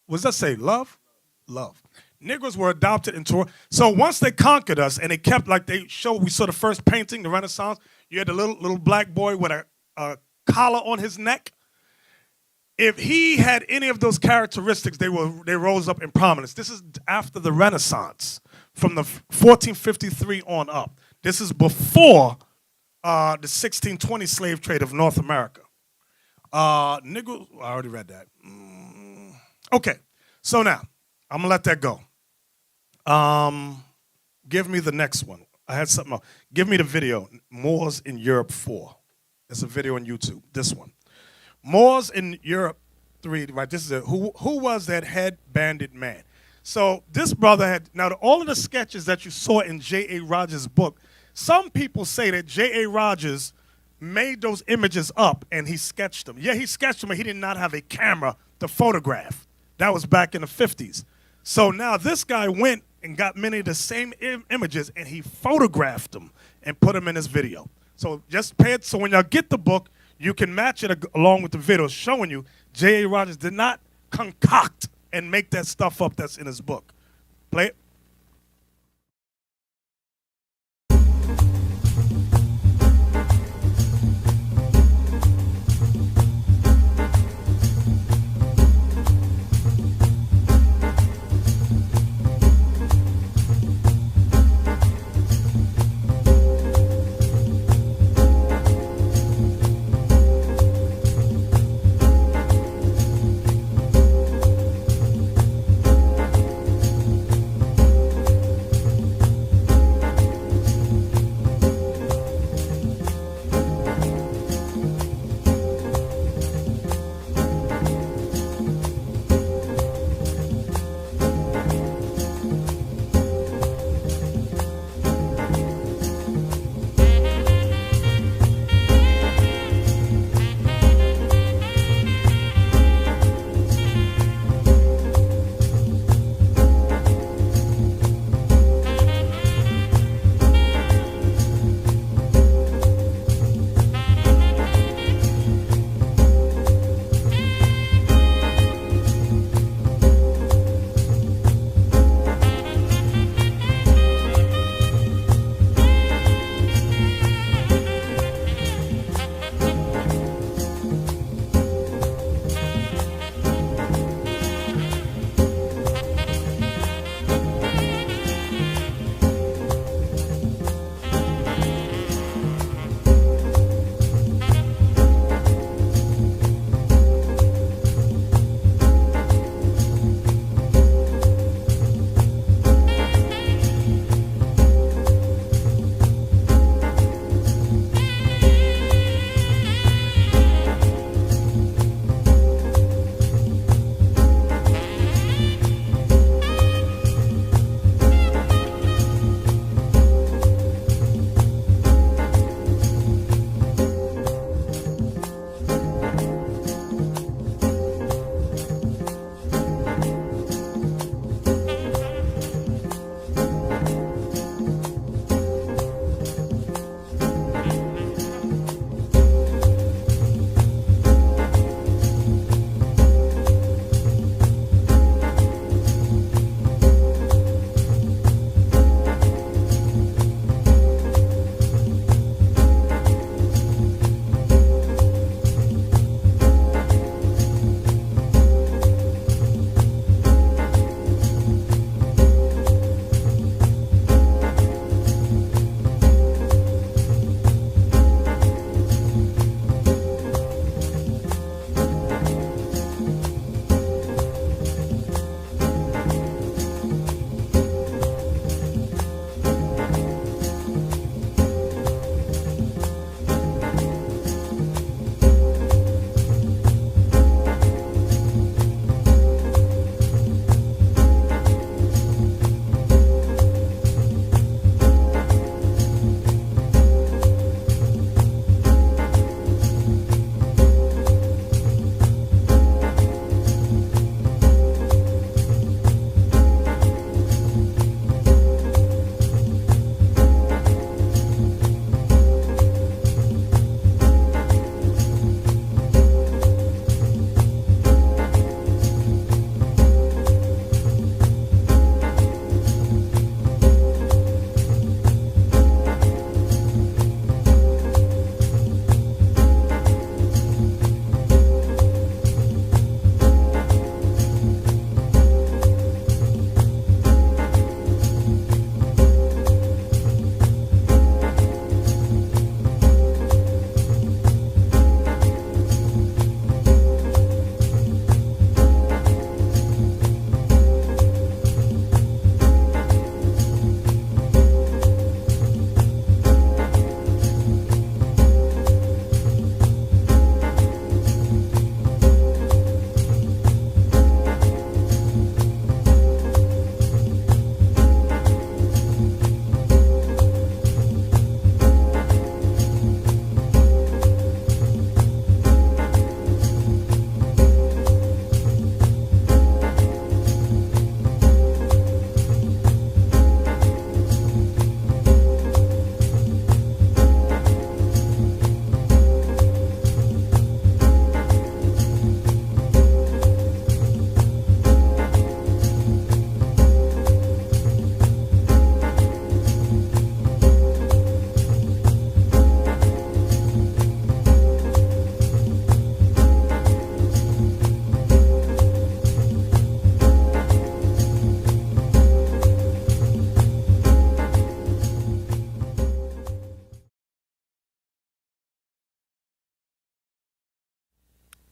what does that say, love? Love. Negroes were adopted into, so once they conquered us and they kept, like they showed, we saw the first painting, the Renaissance, you had the little black boy with a collar on his neck. If he had any of those characteristics, they rose up in prominence. This is after the Renaissance, from the 1453 on up. This is before the 1620 slave trade of North America. Negroes, I already read that. Okay, so now, I'm gonna let that go. Give me the next one. I had something else. Give me the video, Moors in Europe 4. It's a video on YouTube, this one. Moors in Europe 3, right, this is it. Who was that head-banded man? So this brother had, now all of the sketches that you saw in J.A. Rogers' book, some people say that J.A. Rogers made those images up and he sketched them. Yeah, he sketched them, but he did not have a camera to photograph. That was back in the 50s. So now this guy went and got many of the same images and he photographed them and put them in his video. So just pay it, so when y'all get the book, you can match it along with the video showing you J.A. Rogers did not concoct and make that stuff up that's in his book. Play it.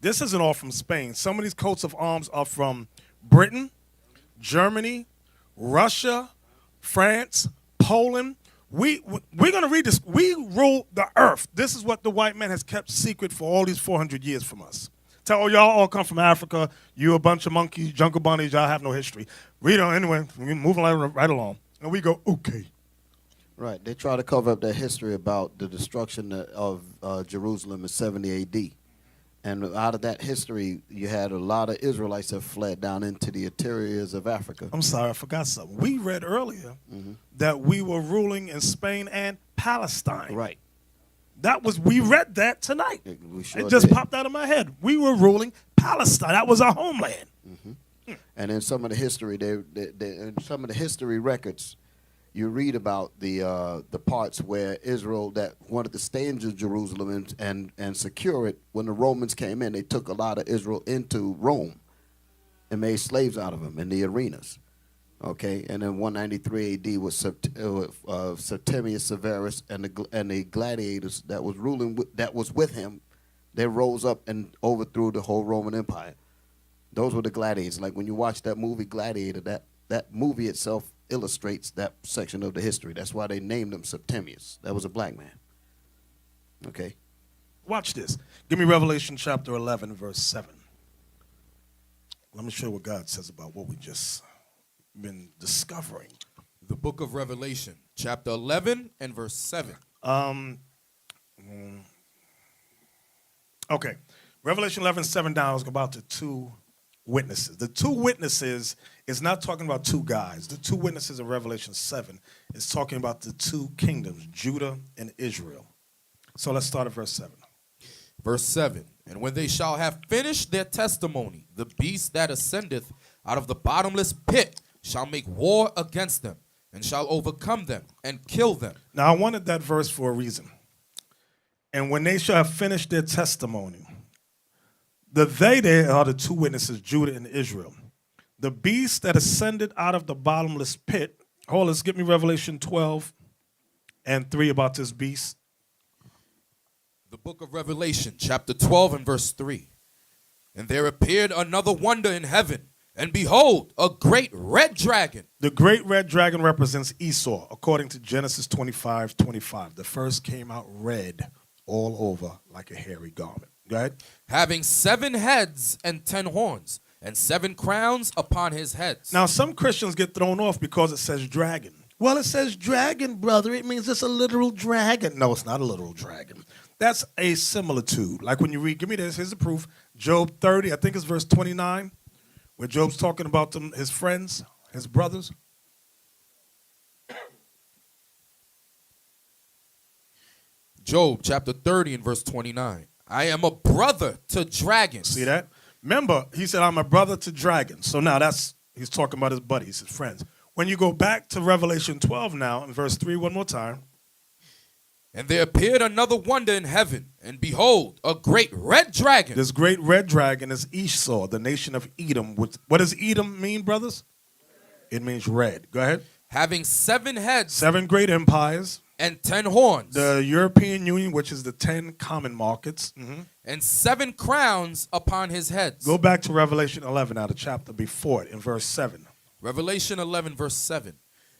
This isn't all from Spain. Some of these coats of arms are from Britain, Germany, Russia, France, Poland. We're going to read this. We rule the earth. This is what the white man has kept secret for all these 400 years from us. Tell y'all all come from Africa. You a bunch of monkeys, jungle bunnies. Y'all have no history. Read on anyway. We're moving right along. And we go, okay. Right. They try to cover up their history about the destruction of Jerusalem in 70 AD. And out of that history, you had a lot of Israelites that fled down into the interiors of Africa. I'm sorry, I forgot something. We read earlier that we were ruling in Spain and Palestine. Right. We read that tonight. We sure it just did. popped out of my head. We were ruling Palestine. That was our homeland. And in some of the history, in some of the history records, you read about the parts where Israel that wanted to stay in Jerusalem and secure it. When the Romans came in, they took a lot of Israel into Rome and made slaves out of them in the arenas. Okay, and then 193 AD was Septimius Severus and the gladiators that was ruling that was with him. They rose up and overthrew the whole Roman Empire. Those were the gladiators. Like when you watch that movie Gladiator, that movie itself illustrates that section of the history. That's why they named him Septimius. That was a black man. Okay. Watch this. Give me Revelation chapter 11, verse 7. Let me show you what God says about what we just been discovering. The book of Revelation, chapter 11 and verse 7. Okay. Revelation 11, 7 down is about the two witnesses. The two witnesses is not talking about two guys. The two witnesses in Revelation 7 is talking about the two kingdoms, Judah and Israel. So let's start at verse 7. Verse 7. And when they shall have finished their testimony, the beast that ascendeth out of the bottomless pit shall make war against them, and shall overcome them, and kill them. Now, I wanted that verse for a reason. And when they shall have finished their testimony, they are the two witnesses, Judah and Israel. The beast that ascended out of the bottomless pit. Hold on, let's get me Revelation 12 and 3 about this beast. The book of Revelation, chapter 12 and verse 3. And there appeared another wonder in heaven, and behold, a great red dragon. The great red dragon represents Esau, according to Genesis 25:25. The first came out red all over like a hairy garment. Go ahead. Having 7 heads and 10 horns, and 7 crowns upon his heads. Now, some Christians get thrown off because it says dragon. Well, it says dragon, brother. It means it's a literal dragon. No, it's not a literal dragon. That's a similitude. Like when you read, give me this, here's the proof. Job 30, I think it's verse 29, where Job's talking about them, his friends, his brothers. Job chapter 30 and verse 29. I am a brother to dragons. See that? Remember, he said, I'm a brother to dragons. So now he's talking about his buddies, his friends. When you go back to Revelation 12 now, in verse 3, one more time. And there appeared another wonder in heaven, and behold, a great red dragon. This great red dragon is Esau, the nation of Edom. What does Edom mean, brothers? It means red. Go ahead. Having 7 heads. 7 great empires. And 10 horns. The European Union, which is the 10 common markets. And 7 crowns upon his heads. Go back to Revelation 11, now the chapter before it, in verse 7. Revelation 11, verse 7.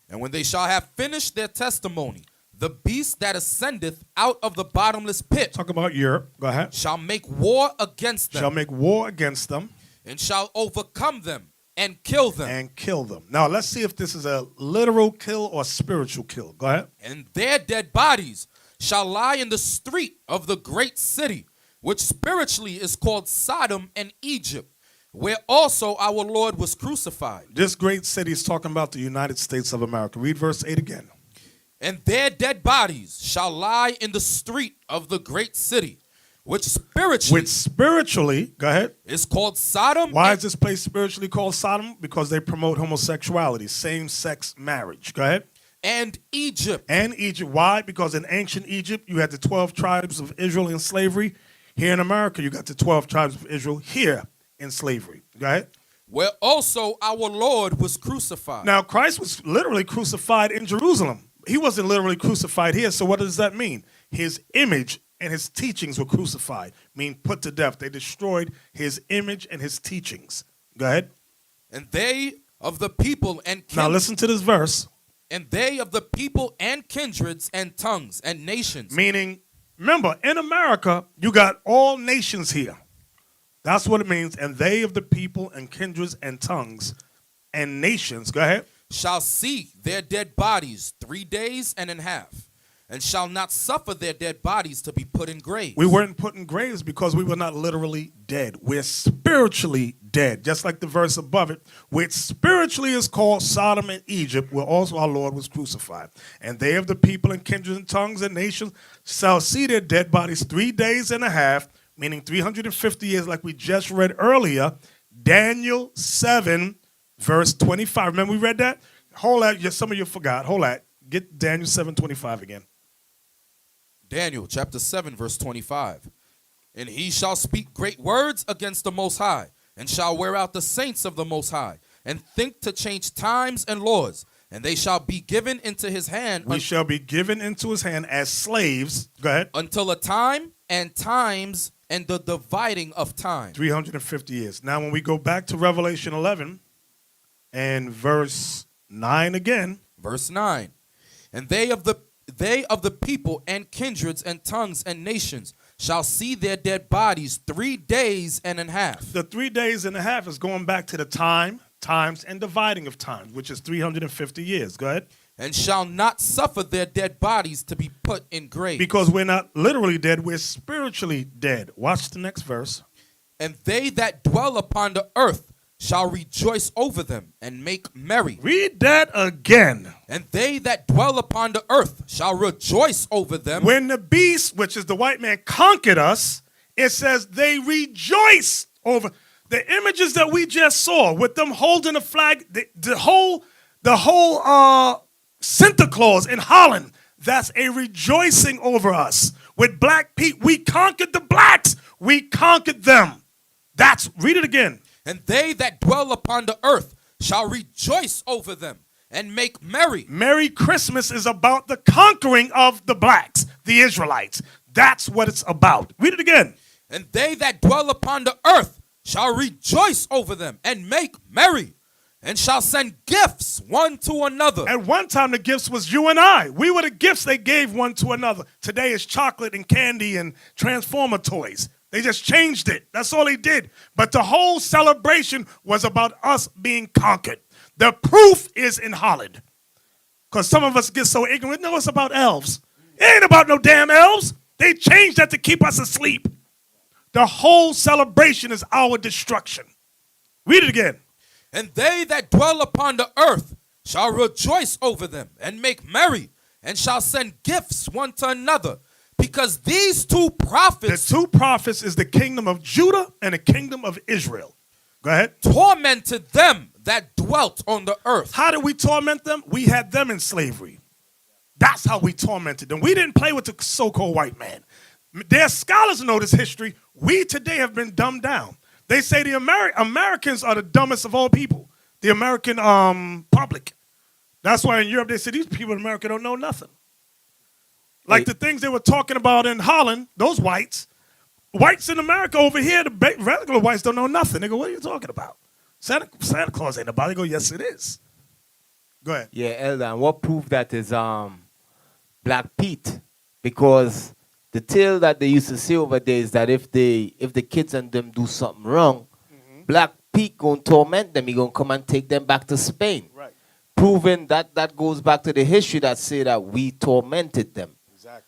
And when they shall have finished their testimony, the beast that ascendeth out of the bottomless pit. Talk about Europe. Go ahead. Shall make war against them. Shall make war against them. And shall overcome them and kill them. And kill them. Now, let's see if this is a literal kill or spiritual kill. Go ahead. And their dead bodies shall lie in the street of the great city, which spiritually is called Sodom and Egypt, where also our Lord was crucified. This great city is talking about the United States of America. Read verse 8 again. And their dead bodies shall lie in the street of the great city, which spiritually, go ahead, is called Sodom. Why is this place spiritually called Sodom? Because they promote homosexuality, same-sex marriage. Go ahead. And Egypt. And Egypt. Why? Because in ancient Egypt, you had the 12 tribes of Israel in slavery. Here in America, you got the 12 tribes of Israel here in slavery. Go ahead. Where also our Lord was crucified. Now, Christ was literally crucified in Jerusalem. He wasn't literally crucified here, so what does that mean? His image and his teachings were crucified, mean put to death. They destroyed his image and his teachings. Go ahead. And they of the people and Now listen to this verse. And they of the people and kindreds and tongues and nations. Meaning, remember, in America, you got all nations here. That's what it means. And they of the people and kindreds and tongues and nations, go ahead, shall see their dead bodies 3 days and a half, and shall not suffer their dead bodies to be put in graves. We weren't put in graves because we were not literally dead. We're spiritually dead. Just like the verse above it, which spiritually is called Sodom and Egypt, where also our Lord was crucified. And they of the people and kindred and tongues and nations shall see their dead bodies 3 days and a half, meaning 350 years, like we just read earlier. Daniel 7, verse 25. Remember we read that? Hold that. Some of you forgot. Hold that. Get Daniel 7:25 again. Daniel chapter 7 verse 25. And he shall speak great words against the Most High, and shall wear out the saints of the Most High, and think to change times and laws, and they shall be given into his hand. We shall be given into his hand as slaves. Go ahead. Until a time and times and the dividing of time. 350 years. Now when we go back to Revelation 11 and verse 9 again. Verse 9. And they of the people and kindreds and tongues and nations shall see their dead bodies 3 days and a half. The 3 days and a half is going back to the times, and dividing of times, which is 350 years. Go ahead. And shall not suffer their dead bodies to be put in graves. Because we're not literally dead, we're spiritually dead. Watch the next verse. And they that dwell upon the earth shall rejoice over them and make merry. Read that again. And they that dwell upon the earth shall rejoice over them. When the beast, which is the white man, conquered us, it says they rejoice over the images that we just saw with them holding a flag. The whole Santa Claus in Holland, that's a rejoicing over us. With Black Pete, we conquered the blacks. We conquered them. Read it again. And they that dwell upon the earth shall rejoice over them and make merry. Merry Christmas is about the conquering of the blacks, the Israelites. That's what it's about. Read it again. And they that dwell upon the earth shall rejoice over them and make merry, and shall send gifts one to another. At one time, the gifts was you and I. We were the gifts they gave one to another. Today is chocolate and candy and Transformer toys. They just changed it. That's all they did. But the whole celebration was about us being conquered. The proof is in Holland. Because some of us get so ignorant. No, it's about elves. It ain't about no damn elves. They changed that to keep us asleep. The whole celebration is our destruction. Read it again. And they that dwell upon the earth shall rejoice over them and make merry, and shall send gifts one to another. Because these two prophets... The two prophets is the kingdom of Judah and the kingdom of Israel. Go ahead. Tormented them that dwelt on the earth. How did we torment them? We had them in slavery. That's how we tormented them. We didn't play with the so-called white man. Their scholars know this history. We today have been dumbed down. They say the Americans are the dumbest of all people. The American public. That's why in Europe they say these people in America don't know nothing. Like the things they were talking about in Holland, those whites in America over here, the regular whites don't know nothing. They go, what are you talking about? Santa Claus ain't about it. They go, yes, it is. Go ahead. Yeah, Elder, and what proved that is Black Pete. Because the tale that they used to say over there is that if the kids and them do something wrong, Black Pete gonna torment them. He gonna come and take them back to Spain. Right. Proving that goes back to the history that say that we tormented them.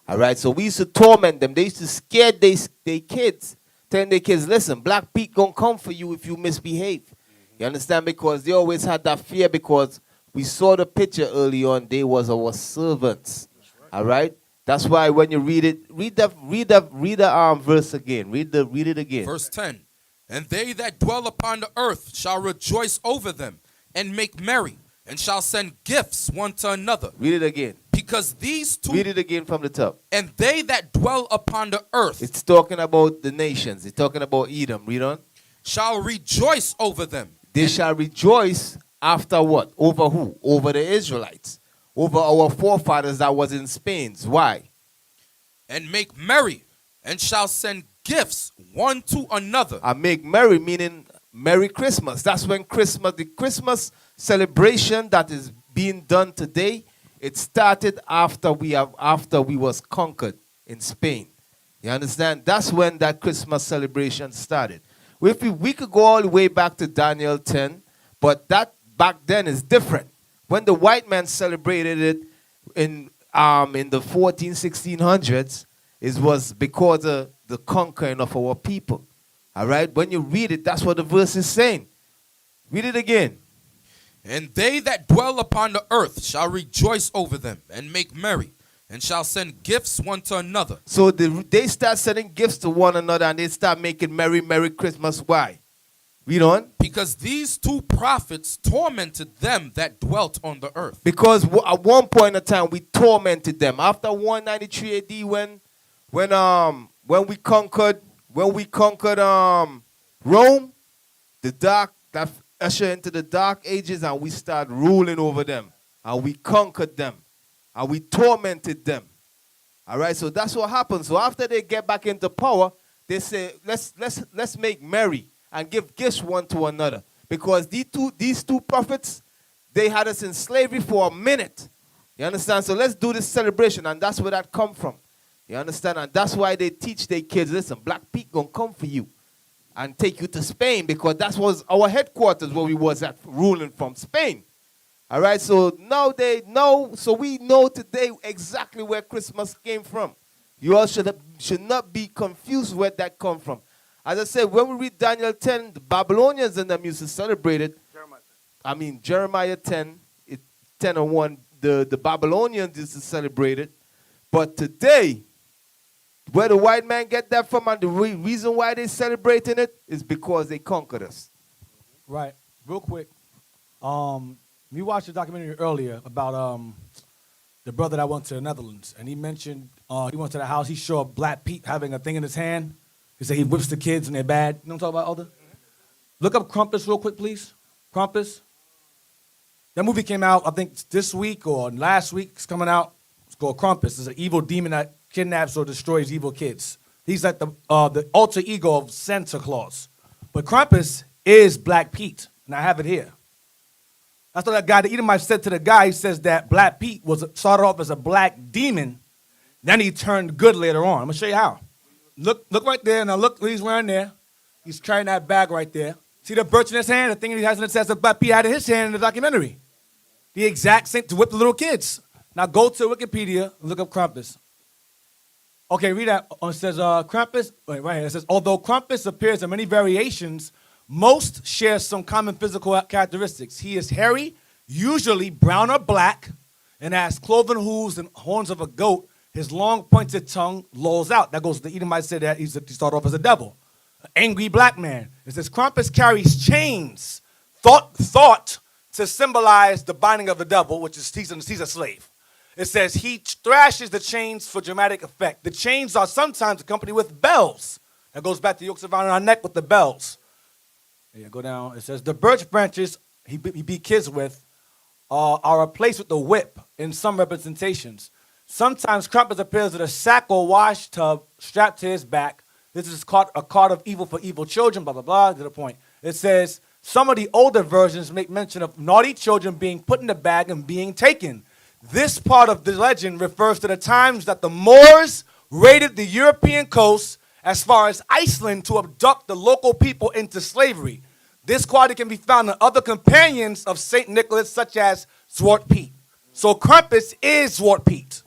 All right, so we used to torment them. They used to scare their kids, telling their kids, listen, Black Pete gonna come for you if you misbehave. You understand? Because they always had that fear because we saw the picture early on. They was our servants. Right. All right? That's why when you read it, read the verse again. Read it again. Verse 10. And they that dwell upon the earth shall rejoice over them and make merry, and shall send gifts one to another. Read it again. Because these two... Read it again from the top. And they that dwell upon the earth... It's talking about the nations. It's talking about Edom. Read on. ...shall rejoice over them. They shall rejoice after what? Over who? Over the Israelites. Over our forefathers that was in Spain. Why? And make merry. and shall send gifts one to another. And make merry, meaning Merry Christmas. That's when Christmas, the Christmas celebration that is being done today, it started after we was conquered in Spain. You understand? That's when that Christmas celebration started. We could go all the way back to Daniel 10, but that back then is different. When the white man celebrated it in the 1600s, it was because of the conquering of our people. All right? When you read it, that's what the verse is saying. Read it again. And they that dwell upon the earth shall rejoice over them and make merry, and shall send gifts one to another. So they start sending gifts to one another, and they start making merry, Merry Christmas. Why? Read on. Because these two prophets tormented them that dwelt on the earth. Because at one point in time we tormented them. After 193 AD, when we conquered Rome, that ushered into the dark ages, and we started ruling over them, and we conquered them, and we tormented them. All right, so that's what happens. So after they get back into power, they say, let's make merry and give gifts one to another. Because these two prophets, they had us in slavery for a minute. You understand? So let's do this celebration, and that's where that come from. You understand? And that's why they teach their kids, listen, Black Pete gonna come for you and take you to Spain, because that was our headquarters where we was at, ruling from Spain. All right, so now they know, so we know today exactly where Christmas came from. You all should not be confused where that come from. As I said, when we read Daniel 10, the Babylonians and them used to celebrate it. Jeremiah 10, 10:1, the Babylonians used to celebrate it. But today, where the white man get that from, and the reason why they celebrating it is because they conquered us. Right. Real quick. We watched a documentary earlier about the brother that went to the Netherlands, and he mentioned he went to the house. He saw Black Pete having a thing in his hand. He said he whips the kids and they're bad. You know what I'm talking about, Alder? Look up Krampus real quick, please. Krampus. That movie came out, I think, this week or last week. It's coming out. It's called Krampus. It's an evil demon that kidnaps or destroys evil kids. He's like the alter ego of Santa Claus. But Krampus is Black Pete, and I have it here. That's what that guy, the Edomite, said to the guy. He says that Black Pete started off as a black demon, then he turned good later on. I'm going to show you how. Look right there. Now look what he's wearing there. He's carrying that bag right there. See the birch in his hand? The thing he has in it says that Black Pete had in his hand in the documentary. The exact same to whip the little kids. Now go to Wikipedia and look up Krampus. Okay, read that. It says Krampus, right here. It says, although Krampus appears in many variations, most share some common physical characteristics. He is hairy, usually brown or black, and has cloven hooves and horns of a goat. His long pointed tongue lolls out. That goes to the Edomite said that he started off as a devil. An angry black man. It says Krampus carries chains, thought to symbolize the binding of the devil, which is he's a slave. It says he thrashes the chains for dramatic effect. The chains are sometimes accompanied with bells. That goes back to yokes around our neck with the bells. Yeah, go down. It says the birch branches he beat kids with are replaced with the whip in some representations. Sometimes Krampus appears with a sack or wash tub strapped to his back. This is called a card of evil for evil children, blah, blah, blah, to the point. It says some of the older versions make mention of naughty children being put in the bag and being taken. This part of the legend refers to the times that the Moors raided the European coast as far as Iceland to abduct the local people into slavery. This quality can be found in other companions of St. Nicholas, such as Zwart Piet. So Krampus is Zwart Piet.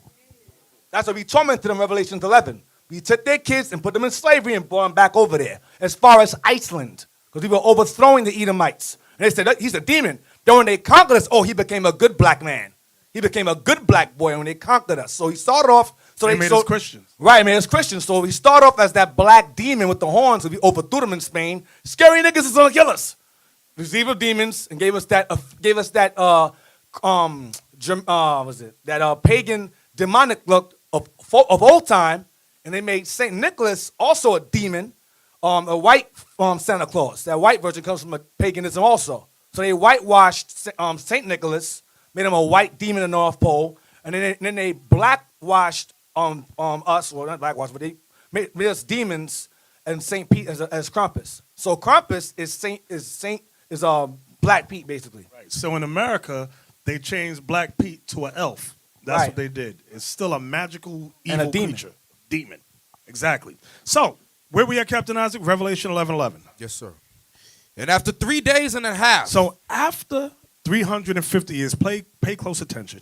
That's what we tormented them in Revelation 11. We took their kids and put them in slavery and brought them back over there, as far as Iceland, because we were overthrowing the Edomites. And they said, he's a demon. Then when they conquered us, he became a good black man. He became a good black boy when they conquered us. So he started off. So they made us Christians. Right, made us Christians. So he started off as that black demon with the horns. We overthrew them in Spain. Scary niggas is gonna kill us. These evil demons, and gave us that pagan demonic look of old time. And they made St. Nicholas also a demon, a white Santa Claus. That white version comes from paganism also. So they whitewashed St. Nicholas, made him a white demon in the North Pole, and then they blackwashed us, well not blackwashed, but they made us demons and Saint Pete as Krampus. So Krampus is Black Pete basically. Right. So in America, they changed Black Pete to an elf. That's Right. what they did. It's still a magical And a evil demon. creature. Demon. Exactly. So where we at, Captain Isaac? Revelation 11:11. Yes, sir. And after 3 days and a half. So after 350 years, pay close attention.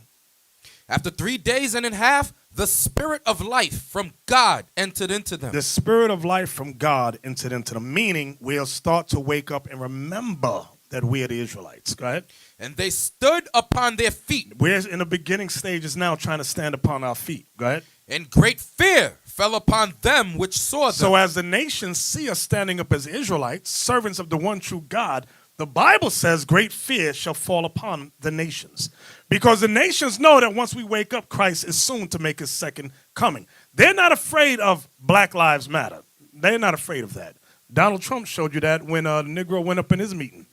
After 3 days and a half, the spirit of life from God entered into them. The spirit of life from God entered into them, meaning we'll start to wake up and remember that we are the Israelites. Go ahead. And they stood upon their feet. We're in the beginning stages now trying to stand upon our feet. Go ahead. And great fear fell upon them which saw them. So as the nations see us standing up as Israelites, servants of the one true God, the Bible says great fear shall fall upon the nations. Because the nations know that once we wake up, Christ is soon to make his second coming. They're not afraid of Black Lives Matter. They're not afraid of that. Donald Trump showed you that when the Negro went up in his meeting.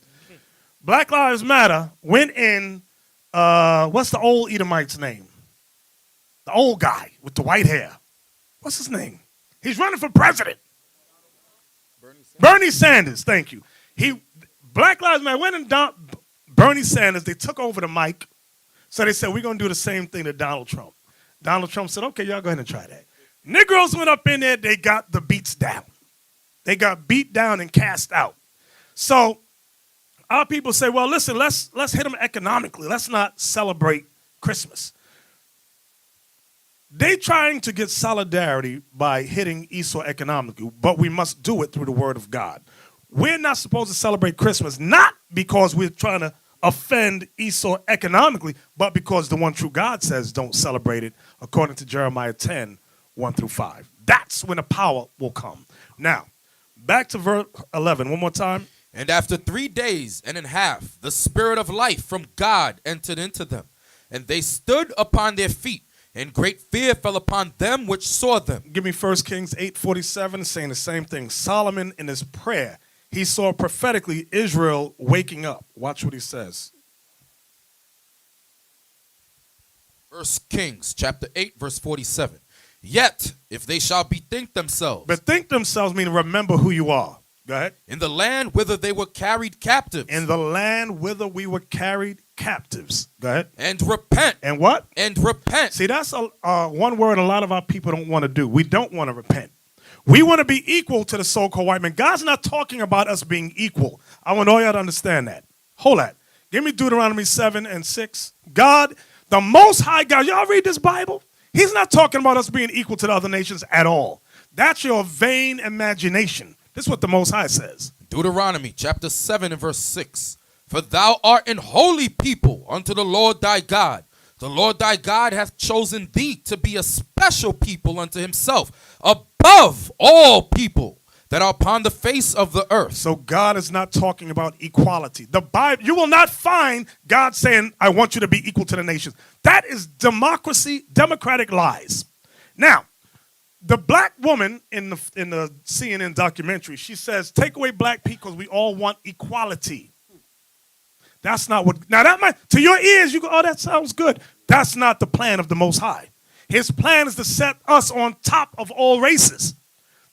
Black Lives Matter went in, what's the old Edomite's name? The old guy with the white hair. What's his name? He's running for president. Bernie Sanders, thank you. Black Lives Matter went and Bernie Sanders, they took over the mic. So they said, we're going to do the same thing to Donald Trump. Donald Trump said, okay, y'all go ahead and try that. Negroes went up in there, they got the beats down. They got beat down and cast out. So our people say, well, listen, let's hit them economically. Let's not celebrate Christmas. They trying to get solidarity by hitting Esau economically, but we must do it through the word of God. We're not supposed to celebrate Christmas, not because we're trying to offend Esau economically, but because the one true God says don't celebrate it, according to Jeremiah 10, 1-5. That's when the power will come. Now, back to verse 11, one more time. And after 3 days and a half, the spirit of life from God entered into them. And they stood upon their feet, and great fear fell upon them which saw them. Give me 1 Kings 8:47, saying the same thing. Solomon, in his prayer, he saw prophetically Israel waking up. Watch what he says. 1 Kings chapter 8, verse 47. Yet, if they shall bethink themselves. Bethink themselves meaning remember who you are. Go ahead. In the land whither they were carried captives. In the land whither we were carried captives. Go ahead. And repent. And what? And repent. See, that's one word a lot of our people don't want to do. We don't want to repent. We want to be equal to the so-called white man. God's not talking about us being equal. I want all y'all to understand that. Hold that. Give me Deuteronomy 7 and 6. God, the Most High God, y'all read this Bible? He's not talking about us being equal to the other nations at all. That's your vain imagination. This is what the Most High says. Deuteronomy chapter 7 and verse 6. For thou art an holy people unto the Lord thy God. The Lord thy God hath chosen thee to be a special people unto himself, above all people that are upon the face of the earth. So God is not talking about equality. The Bible, you will not find God saying, I want you to be equal to the nations. That is democracy, democratic lies. Now, the black woman in the CNN documentary, she says, take away black people because we all want equality. That's not what, now that might, to your ears, you go, oh, that sounds good. That's not the plan of the Most High. His plan is to set us on top of all races.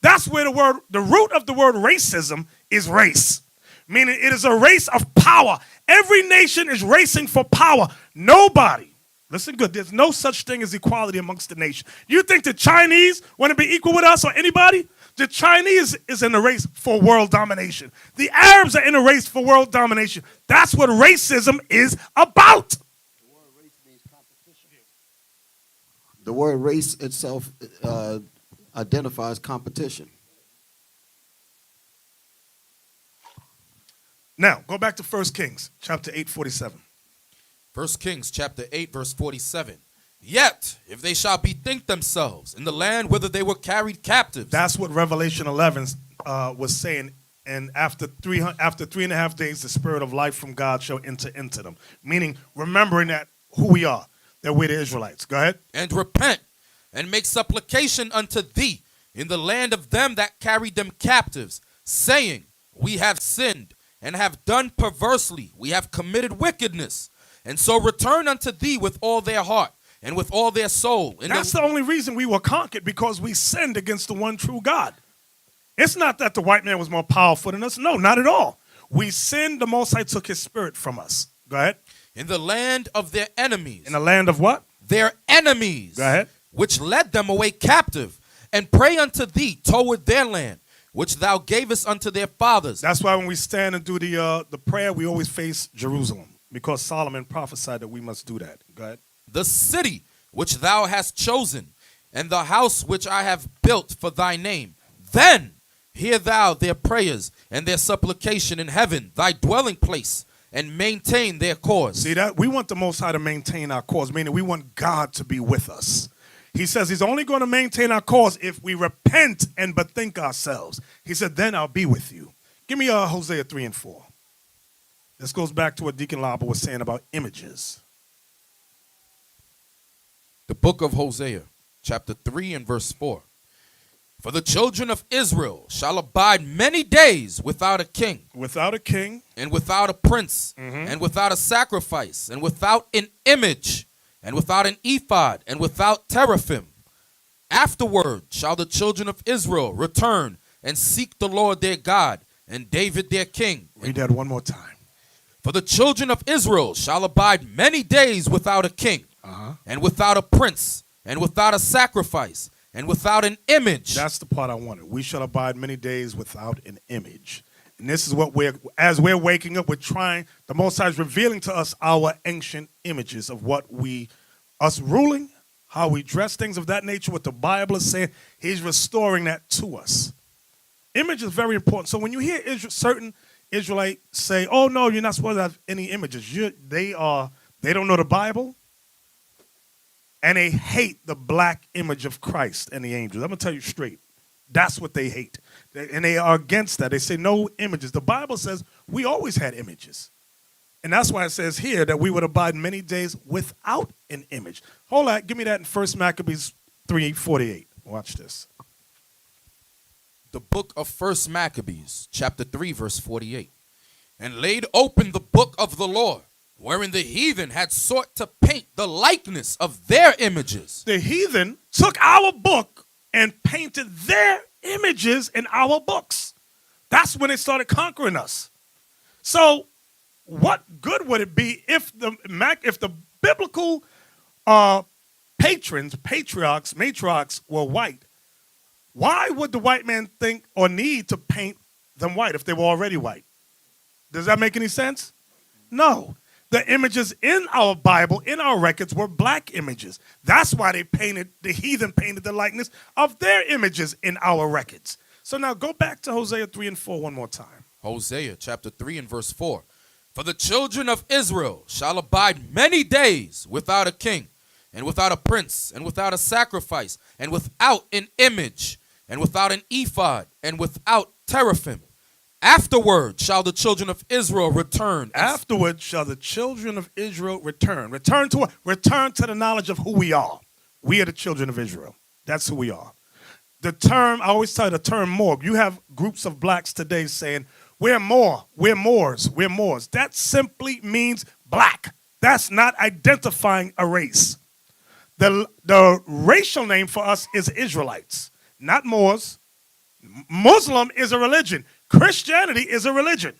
That's where the root of the word racism is race. Meaning it is a race of power. Every nation is racing for power. Nobody, listen good, there's no such thing as equality amongst the nation. You think the Chinese want to be equal with us or anybody? The Chinese is in a race for world domination. The Arabs are in a race for world domination. That's what racism is about. The word race itself identifies competition. Now, go back to 1 Kings chapter 8:47. 1 Kings chapter 8 verse 47. Yet, if they shall bethink themselves in the land whither they were carried captives. That's what Revelation 11 was saying. And after 3.5 days, the spirit of life from God shall enter into them. Meaning, remembering that who we are, that we're the Israelites. Go ahead. And repent and make supplication unto thee in the land of them that carried them captives, saying, we have sinned and have done perversely. We have committed wickedness. And so return unto thee with all their heart, and with all their soul. And That's the only reason we were conquered, because we sinned against the one true God. It's not that the white man was more powerful than us. No, not at all. We sinned. The Most High took his spirit from us. Go ahead. in the land of their enemies. In the land of what? Their enemies. Go ahead. Which led them away captive, and pray unto thee toward their land, which thou gavest unto their fathers. That's why when we stand and do the prayer, we always face Jerusalem, because Solomon prophesied that we must do that. Go ahead. The city which thou hast chosen, and the house which I have built for thy name. Then hear thou their prayers and their supplication in heaven, thy dwelling place, and maintain their cause. See that? We want the Most High to maintain our cause, meaning we want God to be with us. He says he's only going to maintain our cause if we repent and bethink ourselves. He said, then I'll be with you. Give me Hosea 3 and 4. This goes back to what Deacon Laba was saying about images. The book of Hosea, chapter 3 and verse 4. For the children of Israel shall abide many days without a king. Without a king. And without a prince. And without a sacrifice. And without an image. And without an ephod. And without teraphim. Afterward shall the children of Israel return and seek the Lord their God and David their king. Read that one more time. For the children of Israel shall abide many days without a king. And without a prince. And without a sacrifice. And without an image. That's the part I wanted. We shall abide many days without an image. And this is what as we're waking up, we're trying, the Most High is revealing to us our ancient images of what us ruling, how we dress, things of that nature, what the Bible is saying. He's restoring that to us. Image is very important. So when you hear certain Israelites say, oh no, you're not supposed to have any images. They don't know the Bible. And they hate the black image of Christ and the angels. I'm going to tell you straight. That's what they hate. And they are against that. They say no images. The Bible says we always had images. And that's why it says here that we would abide many days without an image. Hold on. Give me that in 1 Maccabees 3:48. Watch this. The book of 1 Maccabees, chapter 3, verse 48. And laid open the book of the Lord, wherein the heathen had sought to paint the likeness of their images. The heathen took our book and painted their images in our books. That's when they started conquering us. So what good would it be if the biblical patriarchs, matriarchs were white? Why would the white man think or need to paint them white if they were already white? Does that make any sense? No. The images in our Bible, in our records, were black images. That's why the heathen painted the likeness of their images in our records. So now go back to Hosea 3 and 4 one more time. Hosea chapter 3 and verse 4. For the children of Israel shall abide many days without a king, and without a prince, and without a sacrifice, and without an image, and without an ephod, and without teraphim. Afterward shall the children of Israel return. Afterward shall the children of Israel return. Return to what? Return to the knowledge of who we are. We are the children of Israel. That's who we are. The term, I always tell you the term more. You have groups of blacks today saying, we're more, we're Moors, we're Moors. That simply means black. That's not identifying a race. The racial name for us is Israelites, not Moors. Muslim is a religion. Christianity is a religion.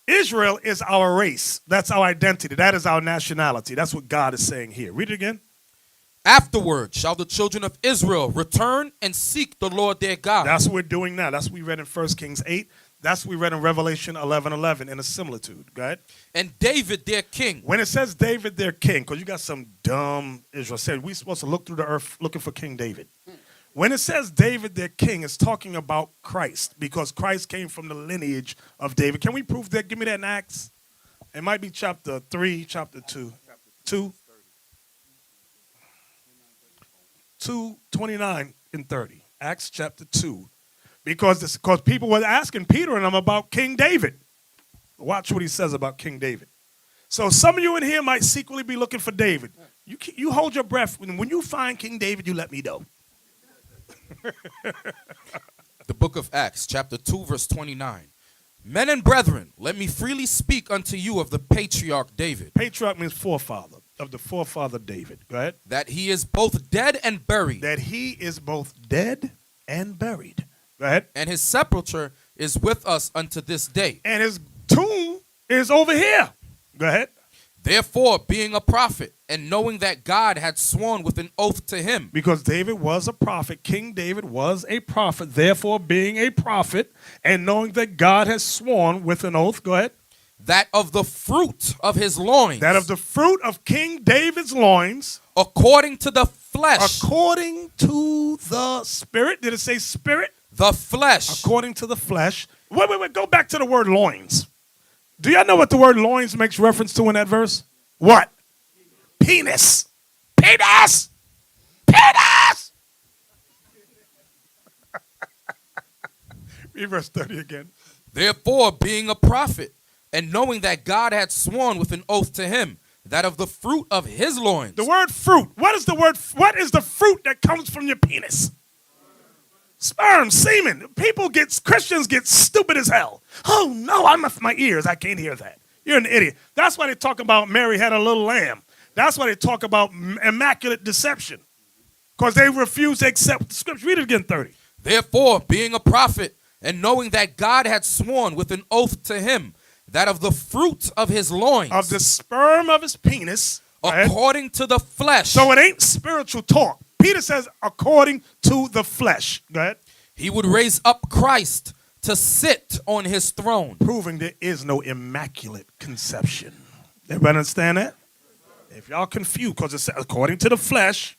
Israel is our race. That's our identity. That is our nationality. That's what God is saying here. Read it again. Afterward shall the children of Israel return and seek the Lord their God. That's what we're doing now. That's what we read in 1 Kings 8. That's what we read in Revelation 11:11 in a similitude. Go ahead. And David their king. When it says David their king, because you got some dumb Israel said we're supposed to look through the earth looking for King David. When it says David their king, it's talking about Christ, because Christ came from the lineage of David. Can we prove that? Give me that in Acts. It might be chapter 3, chapter 2. 29 and 30. Acts chapter 2. Because people were asking Peter and them about King David. Watch what he says about King David. So some of you in here might secretly be looking for David. You hold your breath. When you find King David, you let me know. The book of Acts, chapter 2, verse 29. Men and brethren, let me freely speak unto you of the patriarch David. Patriarch means forefather. of the forefather David. Go ahead. That he is both dead and buried. That he is both dead and buried. Go ahead. And his sepulture is with us unto this day. And his tomb is over here. Go ahead. Therefore, being a prophet, and knowing that God had sworn with an oath to him. Because David was a prophet. King David was a prophet. Therefore, being a prophet, and knowing that God has sworn with an oath. Go ahead. That of the fruit of his loins. That of the fruit of King David's loins. According to the flesh. According to the spirit. Did it say spirit? The flesh. According to the flesh. Wait. Go back to the word loins. Do y'all know what the word loins makes reference to in that verse? What? Penis. Penis. Penis. Read verse 30 again. Therefore, being a prophet, and knowing that God had sworn with an oath to him, that of the fruit of his loins. The word fruit. What is the word? What is the fruit that comes from your penis? Sperm, semen. Christians get stupid as hell. Oh no, I'm off my ears. I can't hear that. You're an idiot. That's why they talk about Mary had a little lamb. That's why they talk about immaculate deception. Because they refuse to accept the scripture. Read it again, 30. Therefore, being a prophet, and knowing that God had sworn with an oath to him, that of the fruit of his loins. Of the sperm of his penis. According to the flesh. So it ain't spiritual talk. Peter says, according to the flesh. Go ahead. He would raise up Christ to sit on his throne. Proving there is no immaculate conception. Everybody understand that? If y'all confused, because it says, according to the flesh,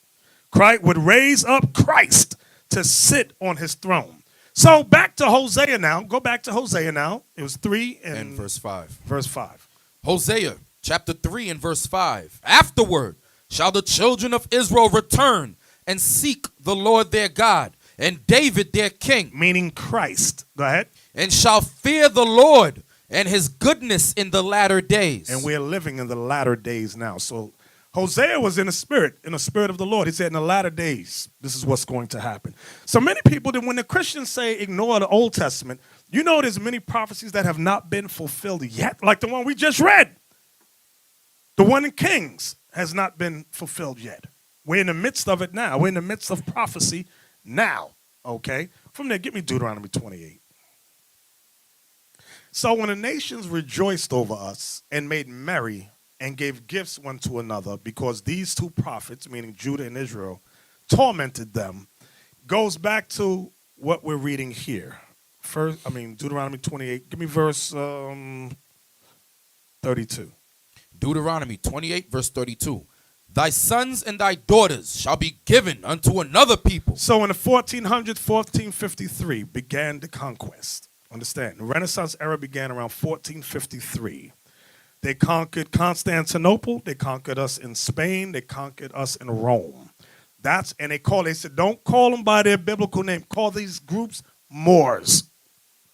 Christ would raise up Christ to sit on his throne. So back to Hosea now. Go back to Hosea now. It was 3 and verse 5. Verse 5. Hosea chapter 3 and verse 5. Afterward shall the children of Israel return and seek the Lord their God, and David their king. Meaning Christ. Go ahead. And shall fear the Lord and his goodness in the latter days. And we're living in the latter days now. So Hosea was in the spirit of the Lord. He said in the latter days, this is what's going to happen. So many people, when the Christians say ignore the Old Testament, you know there's many prophecies that have not been fulfilled yet, like the one we just read. The one in Kings has not been fulfilled yet. We're in the midst of it now. We're in the midst of prophecy now, okay? From there, get me Deuteronomy 28. So when the nations rejoiced over us and made merry and gave gifts one to another because these two prophets, meaning Judah and Israel, tormented them, goes back to what we're reading here. Deuteronomy 28. Give me verse 32. Deuteronomy 28, verse 32. Thy sons and thy daughters shall be given unto another people. So in the 1453 began the conquest. Understand, the Renaissance era began around 1453. They conquered Constantinople. They conquered us in Spain. They conquered us in Rome. They said, don't call them by their biblical name. Call these groups Moors.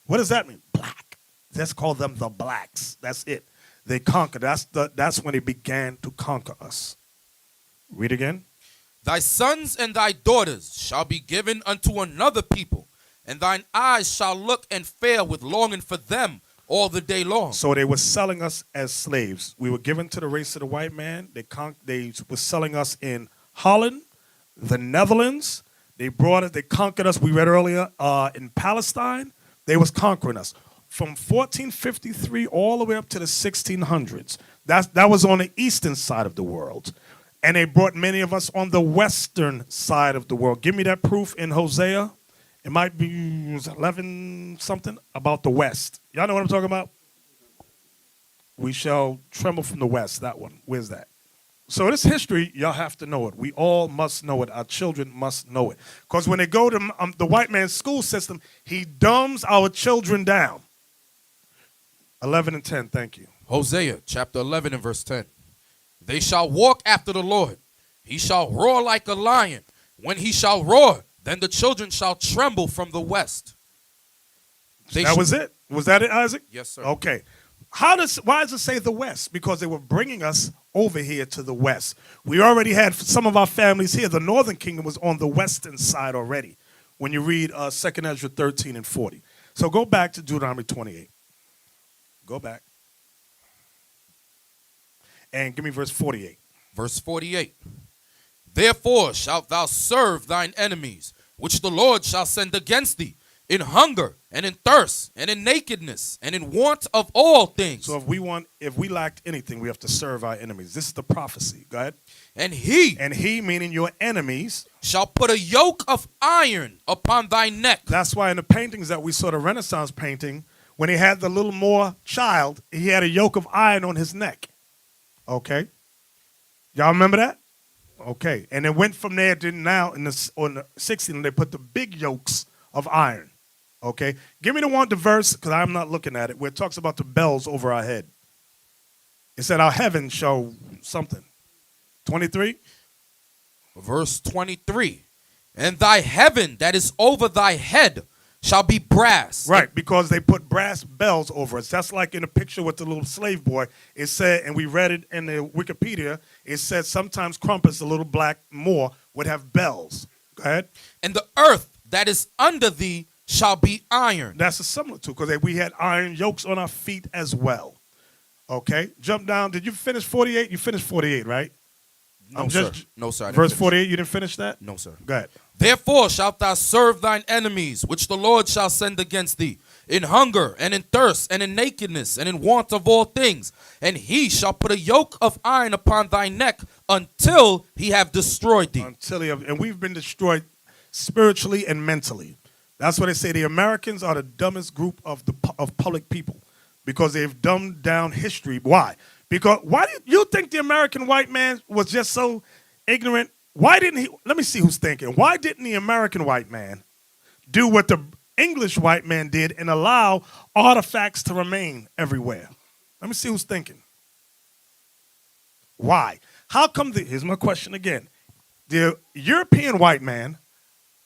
What does that mean? Black. Let's call them the blacks. That's it. They conquered. That's when they began to conquer us. Read again. Thy sons and thy daughters shall be given unto another people, and thine eyes shall look and fare with longing for them all the day long. So they were selling us as slaves. We were given to the race of the white man. They were selling us in Holland, the Netherlands. They conquered us. We read earlier in Palestine. They was conquering us from 1453 all the way up to the 1600s. That was on the eastern side of the world. And they brought many of us on the western side of the world. Give me that proof in Hosea. It might be 11 something about the west. Y'all know what I'm talking about? We shall tremble from the west. That one. Where's that? So this history, y'all have to know it. We all must know it. Our children must know it. Because when they go to the white man's school system, he dumbs our children down. 11 and 10, thank you. Hosea chapter 11 and verse 10. They shall walk after the Lord. He shall roar like a lion. When he shall roar, then the children shall tremble from the west. That was it? Was that it, Isaac? Yes, sir. Okay. Why does it say the west? Because they were bringing us over here to the west. We already had some of our families here. The northern kingdom was on the western side already when you read 2 Ezra 13 and 40. So go back to Deuteronomy 28. Go back. And give me verse 48. Verse 48. Therefore shalt thou serve thine enemies, which the Lord shall send against thee, in hunger and in thirst and in nakedness and in want of all things. So if we lacked anything, we have to serve our enemies. This is the prophecy. Go ahead. And he meaning your enemies, shall put a yoke of iron upon thy neck. That's why in the paintings that we saw, the Renaissance painting, when he had the little Moor child, he had a yoke of iron on his neck. Okay? Y'all remember that? Okay. And it went from there to now on the 16th, they put the big yokes of iron. Okay? Give me the verse, because I'm not looking at it, where it talks about the bells over our head. It said our heaven shall something. 23? Verse 23. And thy heaven that is over thy head shall be brass. Right, because they put brass bells over us. That's like in the picture with the little slave boy. It said, and we read it in the Wikipedia, it said sometimes Crumpus, the little black Moor, would have bells. Go ahead. And the earth that is under thee shall be iron. That's a similar to, because we had iron yokes on our feet as well. Okay, jump down. Did you finish 48? You finished 48, right? No, sir. No, sir. Verse 48, you didn't finish that? No, sir. Go ahead. Therefore shalt thou serve thine enemies, which the Lord shall send against thee, in hunger and in thirst and in nakedness and in want of all things. And he shall put a yoke of iron upon thy neck until he have destroyed thee. And we've been destroyed spiritually and mentally. That's why they say the Americans are the dumbest group of public people, because they've dumbed down history. Why? Because why do you think the American white man was just so ignorant? Why didn't he? Let me see who's thinking. Why didn't the American white man do what the English white man did and allow artifacts to remain everywhere? Let me see who's thinking. Why? How come here's my question again. The European white man,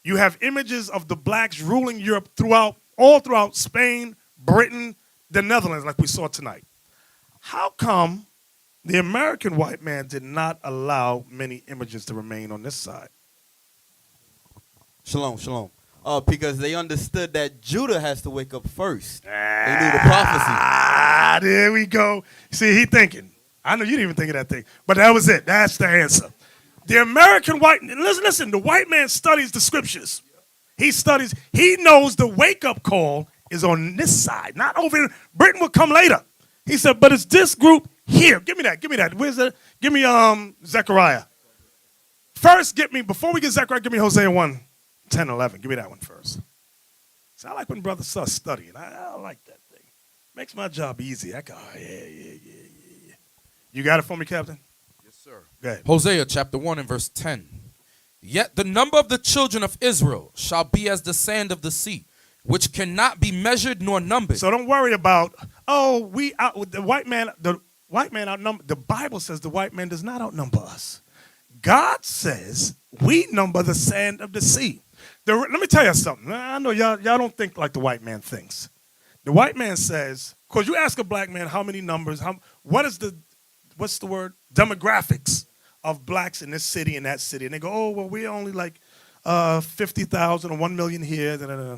you have images of the blacks ruling Europe all throughout Spain, Britain, the Netherlands, like we saw tonight. How come the American white man did not allow many images to remain on this side? Shalom, shalom. Because they understood that Judah has to wake up first. They knew the prophecy. There we go. See, he thinking. I know you didn't even think of that thing, but that was it. That's the answer. The American white, listen, the white man studies the scriptures. He knows the wake-up call is on this side, not over here. Britain will come later. He said, but it's this group here. Give me that. Where's that? Give me Zechariah. First, before we get Zechariah, give me Hosea 1, 10, 11. Give me that one first. See, I like when brothers start studying. I like that thing. Makes my job easy. Yeah. You got it for me, Captain? Yes, sir. Go ahead. Hosea chapter 1 and verse 10. Yet the number of the children of Israel shall be as the sand of the sea, which cannot be measured nor numbered. So don't worry about, the white man outnumbered. The Bible says the white man does not outnumber us. God says we number the sand of the sea. Let me tell you something. I know y'all don't think like the white man thinks. The white man says, because you ask a black man how many numbers, what's the word? Demographics of blacks in this city and that city. And they go, we're only like 50,000 or 1 million here. Da, da, da.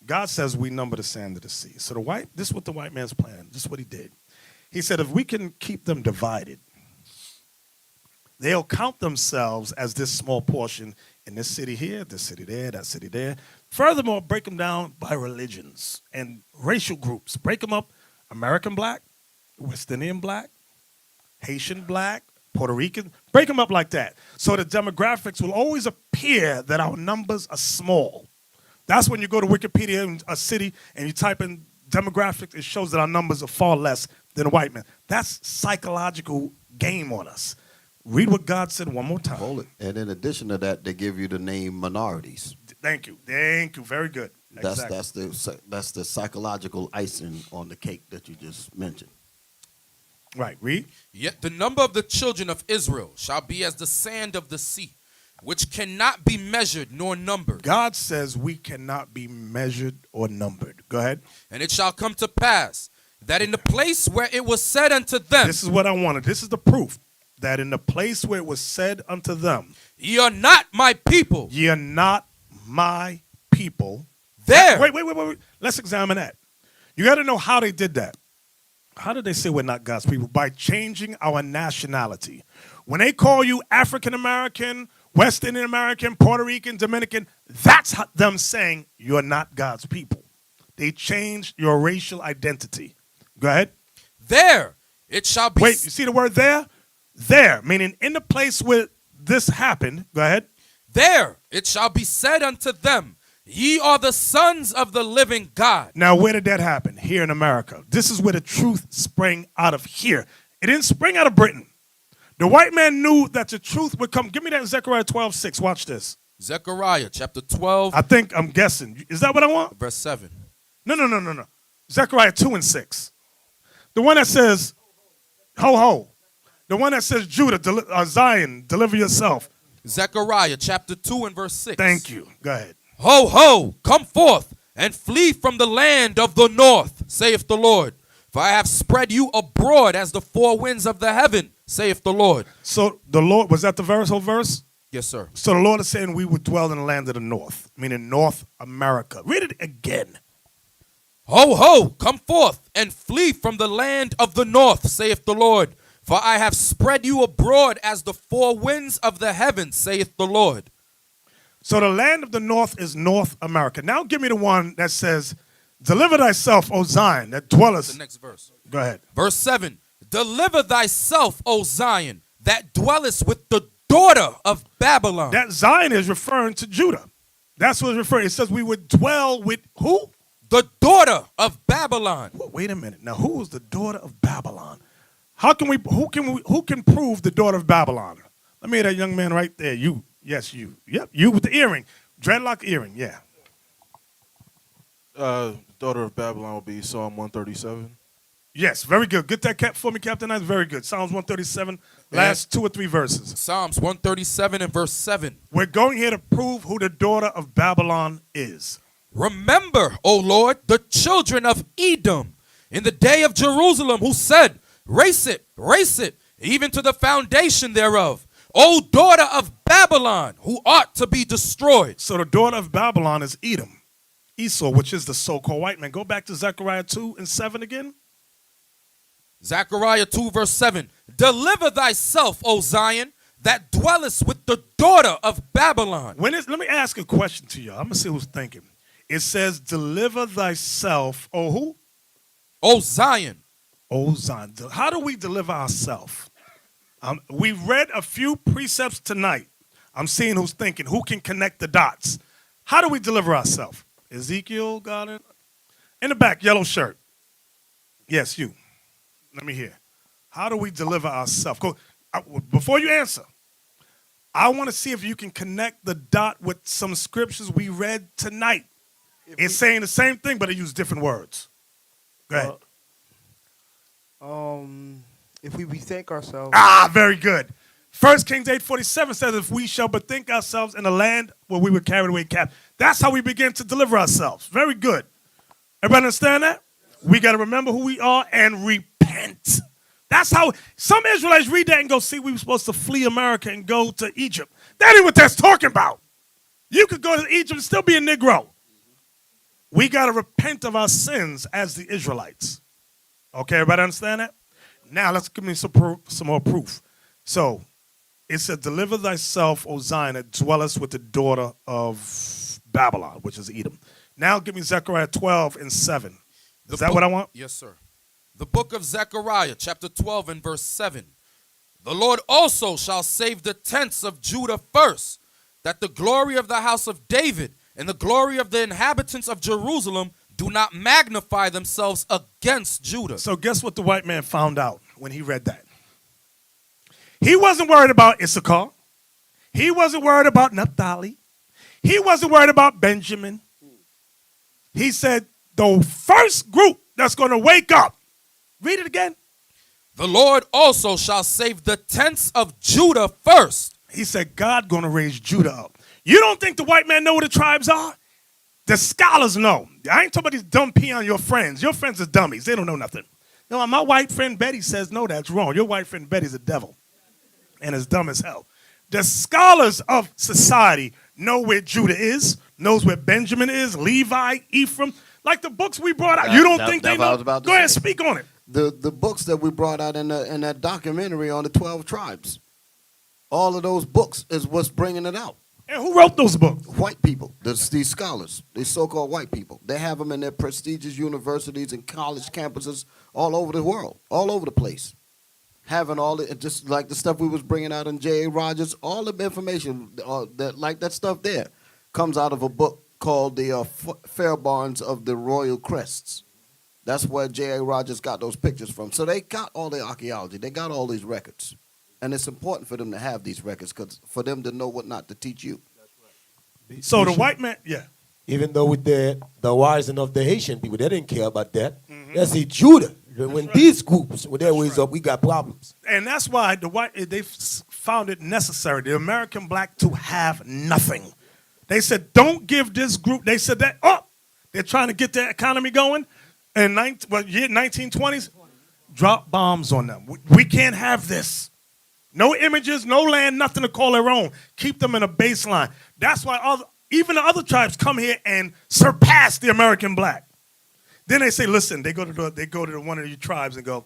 God says we number the sand of the sea. So this is what the white man's plan. This is what he did. He said if we can keep them divided, they'll count themselves as this small portion in this city here, this city there, that city there. Furthermore, break them down by religions and racial groups. Break them up, American black, West Indian black, Haitian black, Puerto Rican. Break them up like that. So the demographics will always appear that our numbers are small. That's when you go to Wikipedia in a city and you type in demographics, it shows that our numbers are far less than a white man. That's psychological game on us. Read what God said one more time. Hold it. And in addition to that, they give you the name minorities. Thank you. Very good. Exactly. That's the psychological icing on the cake that you just mentioned. Right. Read. Yet the number of the children of Israel shall be as the sand of the sea, which cannot be measured nor numbered. God says we cannot be measured or numbered. Go ahead. And it shall come to pass that in the place where it was said unto them. This is what I wanted. This is the proof. That in the place where it was said unto them. Ye are not my people. Ye are not my people. There. Wait. Let's examine that. You got to know how they did that. How did they say we're not God's people? By changing our nationality. When they call you African American, West Indian American, Puerto Rican, Dominican, that's them saying you're not God's people. They changed your racial identity. Go ahead. There it shall be. Wait, you see the word there? There, meaning in the place where this happened. Go ahead. There it shall be said unto them, ye are the sons of the living God. Now, where did that happen? Here in America. This is where the truth sprang out of here. It didn't spring out of Britain. The white man knew that the truth would come. Give me that in Zechariah 12:6. Watch this. Zechariah chapter 12. I'm guessing. Is that what I want? Verse 7. No. Zechariah 2:6. The one that says, ho, ho. The one that says, Judah, Zion, deliver yourself. Zechariah chapter 2 and verse 6. Thank you. Go ahead. Ho, ho, come forth and flee from the land of the north, saith the Lord. For I have spread you abroad as the four winds of the heaven, saith the Lord. So the Lord, was that the whole verse? Yes, sir. So the Lord is saying we would dwell in the land of the north, meaning North America. Read it again. Ho, ho, come forth and flee from the land of the north, saith the Lord. For I have spread you abroad as the four winds of the heaven, saith the Lord. So the land of the north is North America. Now give me the one that says, deliver thyself, O Zion, that dwellest. The next verse. Go ahead. Verse 7. Deliver thyself, O Zion, that dwellest with the daughter of Babylon. That Zion is referring to Judah. That's what it's referring. It says we would dwell with who? The daughter of Babylon. Wait a minute. Now, who is the daughter of Babylon? Who can prove the daughter of Babylon? Let me hear that young man right there. You. Yes, you. Yep, you with the earring. Dreadlock earring, yeah. Daughter of Babylon will be Psalm 137. Yes, very good. Get that for me, Captain Knight. Very good. Psalms 137, last 2 or 3 verses. Psalms 137 and verse 7. We're going here to prove who the daughter of Babylon is. Remember, O Lord, the children of Edom in the day of Jerusalem, who said, race it, even to the foundation thereof. O daughter of Babylon, who ought to be destroyed. So the daughter of Babylon is Edom, Esau, which is the so-called white man. Go back to Zechariah 2 and 7 again. Zechariah 2 verse 7. Deliver thyself, O Zion, that dwellest with the daughter of Babylon. Let me ask a question to y'all. I'm going to see who's thinking. It says, deliver thyself, O who? O Zion. O Zion. How do we deliver ourselves? We read a few precepts tonight. I'm seeing who's thinking. Who can connect the dots? How do we deliver ourselves? Ezekiel got it. In the back, yellow shirt. Yes, you. Let me hear. How do we deliver ourselves? Before you answer, I want to see if you can connect the dot with some scriptures we read tonight. It's saying the same thing, but it used different words. Go ahead. If we bethink ourselves. Very good. 1 Kings 8:47 says, if we shall bethink ourselves in the land where we were carried away captive. That's how we begin to deliver ourselves. Very good. Everybody understand that? We got to remember who we are and repent. That's how some Israelites read that and go, see, we were supposed to flee America and go to Egypt. That ain't what that's talking about. You could go to Egypt and still be a Negro. We got to repent of our sins as the Israelites. Okay, everybody understand that? Now, let's give me some more proof. So, it said, deliver thyself, O Zion, that dwellest with the daughter of Babylon, which is Edom. Now, give me Zechariah 12 and 7. Is that what I want? Yes, sir. The book of Zechariah, chapter 12 and verse 7. The Lord also shall save the tents of Judah first, that the glory of the house of David and the glory of the inhabitants of Jerusalem do not magnify themselves against Judah. So guess what the white man found out when he read that? He wasn't worried about Issachar. He wasn't worried about Naphtali. He wasn't worried about Benjamin. He said, the first group that's going to wake up. Read it again. The Lord also shall save the tents of Judah first. He said, God going to raise Judah up. You don't think the white man know what the tribes are? The scholars know. I ain't talking about these dumb peon your friends. Your friends are dummies. They don't know nothing. No, my white friend Betty says, no, that's wrong. Your white friend Betty's a devil and is dumb as hell. The scholars of society know where Judah is, knows where Benjamin is, Levi, Ephraim. Like the books we brought out. You don't think they know? Go ahead, speak on it. The books that we brought out in that documentary on the 12 tribes. All of those books is what's bringing it out. And who wrote those books? White people. These scholars, these so-called white people. They have them in their prestigious universities and college campuses all over the world, all over the place. Having all the, just like the stuff we was bringing out in J.A. Rogers, all the information, that stuff there, comes out of a book called the Fairbarns of the Royal Crests. That's where J.A. Rogers got those pictures from. So they got all the archaeology. They got all these records. And it's important for them to have these records because for them to know what not to teach you. So the white man, yeah. Even though with the rising of the Haitian people, they didn't care about that. They say Judah. When these groups, when they raise up, we got problems. And that's why they found it necessary, the American black, to have nothing. They said, don't give this group, they said that, they're trying to get their economy going. In 1920s, drop bombs on them. We can't have this. No images, no land, nothing to call their own. Keep them in a baseline. That's why even the other tribes come here and surpass the American black. Then they say, listen, they go to one of these tribes and go,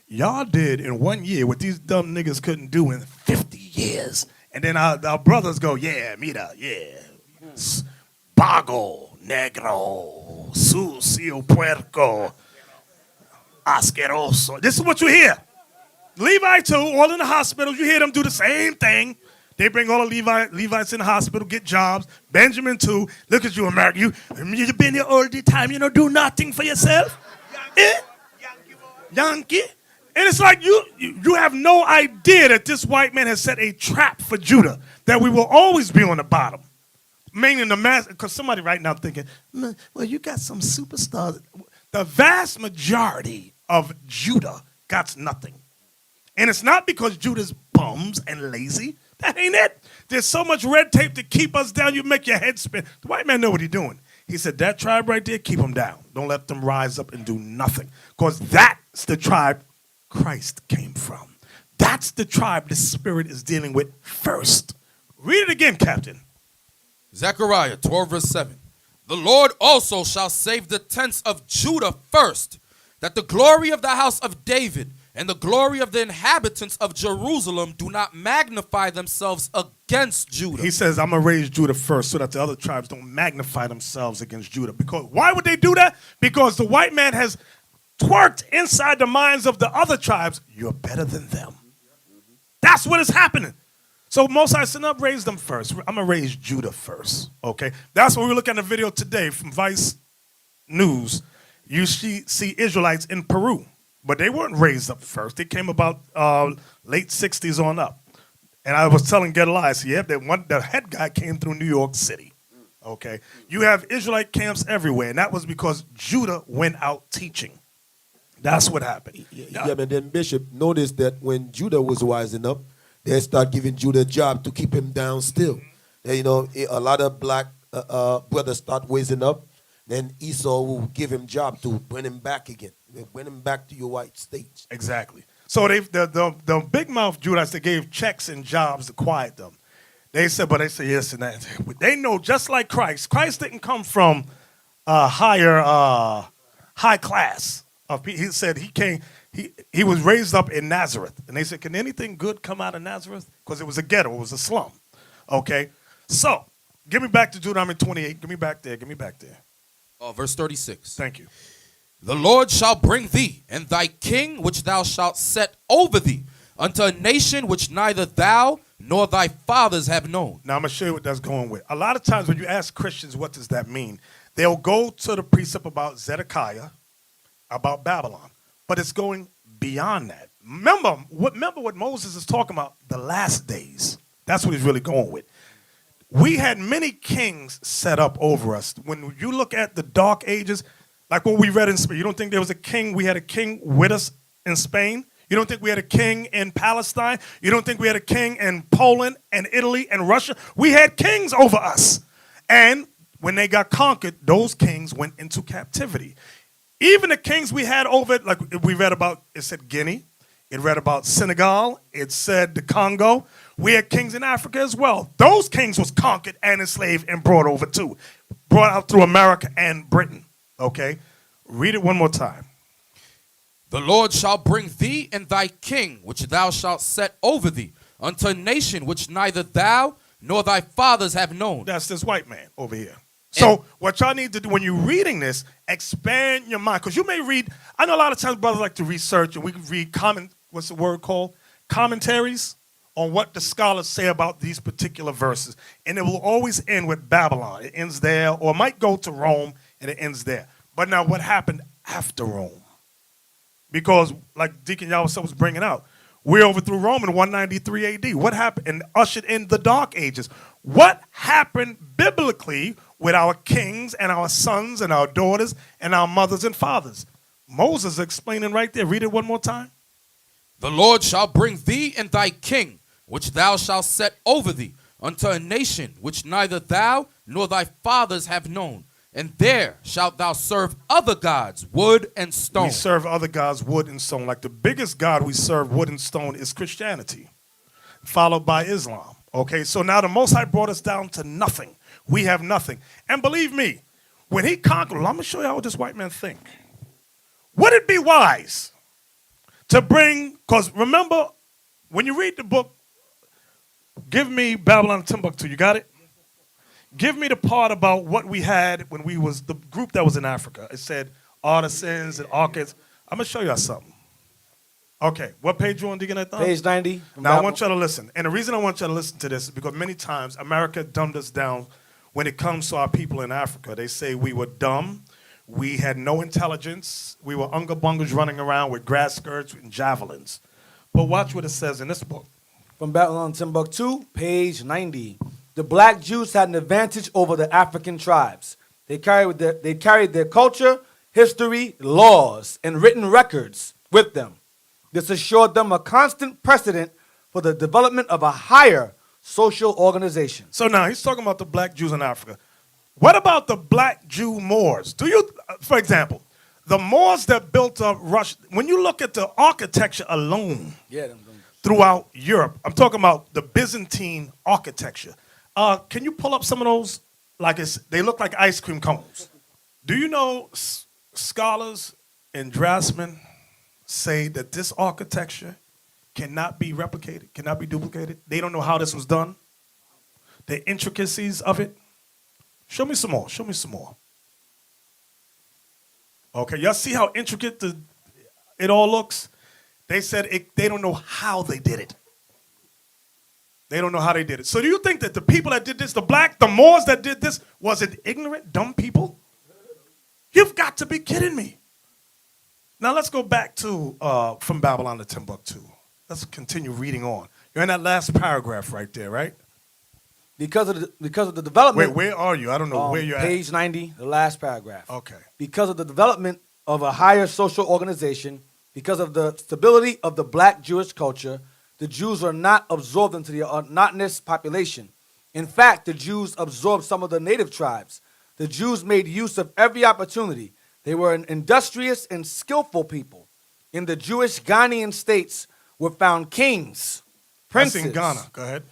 y'all did in 1 year what these dumb niggas couldn't do in 50 years. And then our brothers go, yeah, mira, yeah. Bago, negro, sucio, puerco, asqueroso. This is what you hear. Levi too, all in the hospitals, you hear them do the same thing. They bring all the Levites in the hospital, get jobs. Benjamin too. Look at you, America. You've been here all the time, do nothing for yourself. Yankee. And it's like you have no idea that this white man has set a trap for Judah, that we will always be on the bottom. Meaning the mass, because somebody right now thinking, well, you got some superstars. The vast majority of Judah got nothing. And it's not because Judah's bums and lazy. That ain't it. There's so much red tape to keep us down, you make your head spin. The white man know what he's doing. He said, that tribe right there, keep them down. Don't let them rise up and do nothing. Because that's the tribe Christ came from. That's the tribe the Spirit is dealing with first. Read it again, Captain. Zechariah 12, verse 7. The Lord also shall save the tents of Judah first, that the glory of the house of David and the glory of the inhabitants of Jerusalem do not magnify themselves against Judah. He says, I'm going to raise Judah first so that the other tribes don't magnify themselves against Judah. Because why would they do that? Because the white man has twerked inside the minds of the other tribes, you're better than them. That's what is happening. So Most High said, raise them first. I'm going to raise Judah first. Okay? That's what we look at in the video today from Vice News. You see Israelites in Peru. But they weren't raised up first. They came about late 60s on up. And I was telling Get Elias, the head guy came through New York City. Okay? You have Israelite camps everywhere, and that was because Judah went out teaching. That's what happened. Yeah, but then Bishop noticed that when Judah was rising up, they start giving Judah a job to keep him down still. And, a lot of black brothers start raising up. Then Esau will give him job to bring him back again. Bring him back to your white states. Exactly. So the big mouth Judites, they gave checks and jobs to quiet them. They said yes and that. They know just like Christ. Christ didn't come from high class. He said he was raised up in Nazareth. And they said, can anything good come out of Nazareth? Because it was a ghetto. It was a slum. Okay. So give me back to Deuteronomy 28. Give me back there. Verse 36. Thank you. The Lord shall bring thee and thy king which thou shalt set over thee unto a nation which neither thou nor thy fathers have known. Now I'm going to show you what that's going with. A lot of times when you ask Christians what does that mean, they'll go to the precept about Zedekiah, about Babylon. But it's going beyond that. Remember what Moses is talking about, the last days. That's what he's really going with. We had many kings set up over us. When you look at the Dark Ages, like what we read in Spain, you don't think there was a king, we had a king with us in Spain? You don't think we had a king in Palestine? You don't think we had a king in Poland and Italy and Russia? We had kings over us. And when they got conquered, those kings went into captivity. Even the kings we had over, like we read about, it said Guinea. It read about Senegal. It said the Congo. We had kings in Africa as well. Those kings was conquered and enslaved and brought over too. Brought out through America and Britain. Okay? Read it one more time. The Lord shall bring thee and thy king, which thou shalt set over thee, unto a nation which neither thou nor thy fathers have known. That's this white man over here. So what y'all need to do when you're reading this, expand your mind. Because you may read, I know a lot of times brothers like to research and we can read what's the word called? Commentaries on what the scholars say about these particular verses. And it will always end with Babylon. It ends there, or it might go to Rome and it ends there. But now what happened after Rome? Because like Deacon Yawasa was bringing out, we overthrew Rome in 193 AD. What happened? And ushered in the Dark Ages. What happened biblically with our kings and our sons and our daughters and our mothers and fathers? Moses is explaining right there. Read it one more time. The Lord shall bring thee and thy king, which thou shalt set over thee, unto a nation which neither thou nor thy fathers have known. And there shalt thou serve other gods, wood and stone. We serve other gods, wood and stone. Like the biggest god we serve, wood and stone, is Christianity, followed by Islam. Okay, so now the Most High brought us down to nothing. We have nothing. And believe me, when he conquered, I'm going to show you how this white man think. Would it be wise to bring, because remember, when you read the book, give me Babylon and Timbuktu, you got it? Give me the part about what we had when we was the group that was in Africa. It said artisans and architects. I'm going to show y'all something. Okay, what page you on, Deacon Nathan? Page 90. Now, I want y'all to listen. And the reason I want y'all to listen to this is because many times America dumbed us down when it comes to our people in Africa. They say we were dumb, we had no intelligence, we were unga bungas running around with grass skirts and javelins. But watch what it says in this book. From Babylon Timbuktu, page 90. The black Jews had an advantage over the African tribes. They carried their culture, history, laws, and written records with them. This assured them a constant precedent for the development of a higher social organization. So now he's talking about the black Jews in Africa. What about the black Jew Moors? Do you, for example, the Moors that built up Russia, when you look at the architecture alone throughout Europe, I'm talking about the Byzantine architecture. Can you pull up some of those? They look like ice cream cones. Do you know scholars and draftsmen say that this architecture cannot be replicated, cannot be duplicated? They don't know how this was done. The intricacies of it. Show me some more. Show me some more. Okay, y'all see how intricate it all looks? They said they don't know how they did it. They don't know how they did it. So do you think that the people that did this, the Moors that did this, was it ignorant, dumb people? You've got to be kidding me. Now let's go back to from Babylon to Timbuktu. Let's continue reading on. You're in that last paragraph right there, right? Because of the development. Where are you? I don't know where you're at. Page 90, the last paragraph. Okay. Because of the development of a higher social organization, because of the stability of the black Jewish culture, the Jews are not absorbed into the monotonous population. In fact, the Jews absorbed some of the native tribes. The Jews made use of every opportunity. They were an industrious and skillful people. In the Jewish Ghanaian states were found kings, princes. That's in Ghana. Go ahead.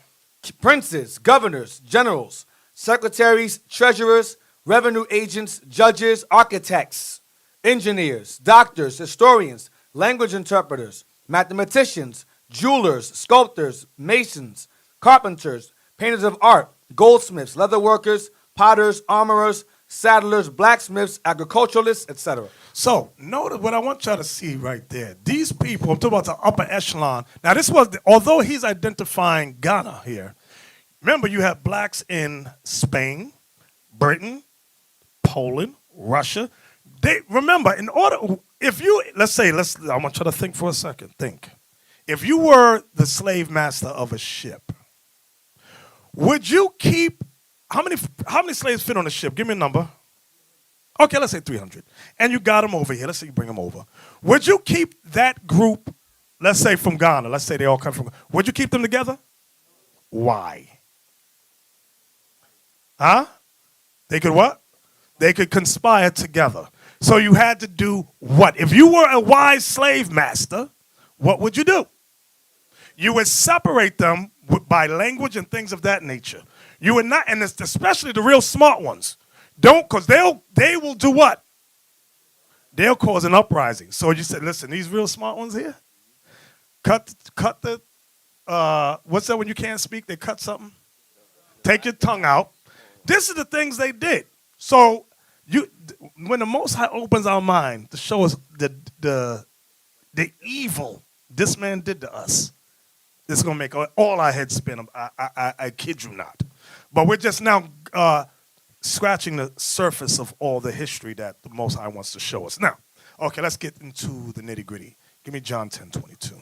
Princes, governors, generals, secretaries, treasurers, revenue agents, judges, architects, engineers, doctors, historians, language interpreters, mathematicians, jewelers, sculptors, masons, carpenters, painters of art, goldsmiths, leather workers, potters, armorers, saddlers, blacksmiths, agriculturalists, etc. So notice what I want y'all to see right there. These people, I'm talking about the upper echelon. Now this was, although he's identifying Ghana here, remember you have blacks in Spain, Britain, Poland, Russia. Remember, in order, if you, I want you to think for a second, think. If you were the slave master of a ship, would you keep, how many slaves fit on a ship? Give me a number. Okay, let's say 300. And you got them over here. Let's say you bring them over. Would you keep that group, let's say from Ghana, let's say they all come from Ghana, would you keep them together? Why? Huh? They could what? They could conspire together. So you had to do what? If you were a wise slave master, what would you do? You would separate them by language and things of that nature. You would not, and especially the real smart ones, don't, because they will do what? They'll cause an uprising. So you said, listen, these real smart ones here, cut the what's that when you can't speak? They cut something. Take your tongue out. This is the things they did. So when the Most High opens our mind to show us the evil this man did to us, it's gonna make all our heads spin. I kid you not. But we're just now scratching the surface of all the history that the Most High wants to show us. Now, okay, let's get into the nitty gritty. Give me John 10:22.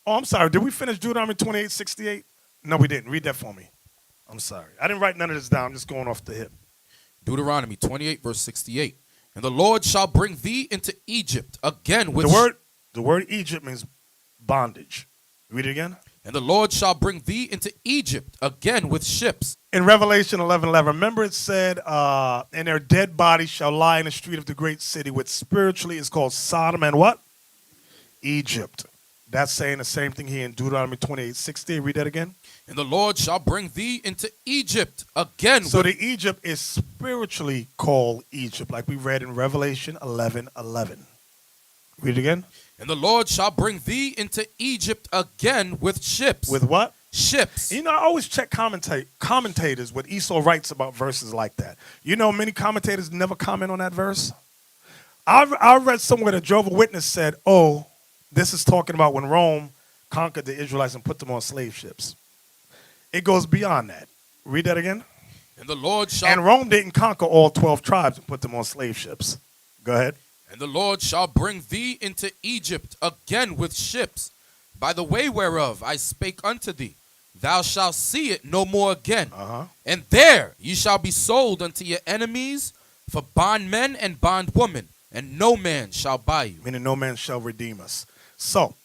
Oh, I'm sorry. Did we finish Deuteronomy 28:68? No, we didn't. Read that for me. I'm sorry. I didn't write none of this down. I'm just going off the hip. Deuteronomy 28, verse 68. And the Lord shall bring thee into Egypt again with... The word Egypt means bondage. Read it again. And the Lord shall bring thee into Egypt again with ships. In Revelation 11:11, remember it said, and their dead bodies shall lie in the street of the great city, which spiritually is called Sodom and what? Egypt. That's saying the same thing here in Deuteronomy 28:60. Read that again. And the Lord shall bring thee into Egypt again. So the Egypt is spiritually called Egypt, like we read in Revelation 11:11. Read it again. And the Lord shall bring thee into Egypt again with ships. With what? Ships. You know, I always check commentators what Esau writes about verses like that. You know, many commentators never comment on that verse. I read somewhere that Jehovah's Witness said, oh, this is talking about when Rome conquered the Israelites and put them on slave ships. It goes beyond that. Read that again. And the Lord shall... And Rome didn't conquer all 12 tribes and put them on slave ships. Go ahead. And the Lord shall bring thee into Egypt again with ships, by the way whereof I spake unto thee. Thou shalt see it no more again. And there ye shall be sold unto your enemies for bondmen and bondwomen, and no man shall buy you. Meaning no man shall redeem us. So,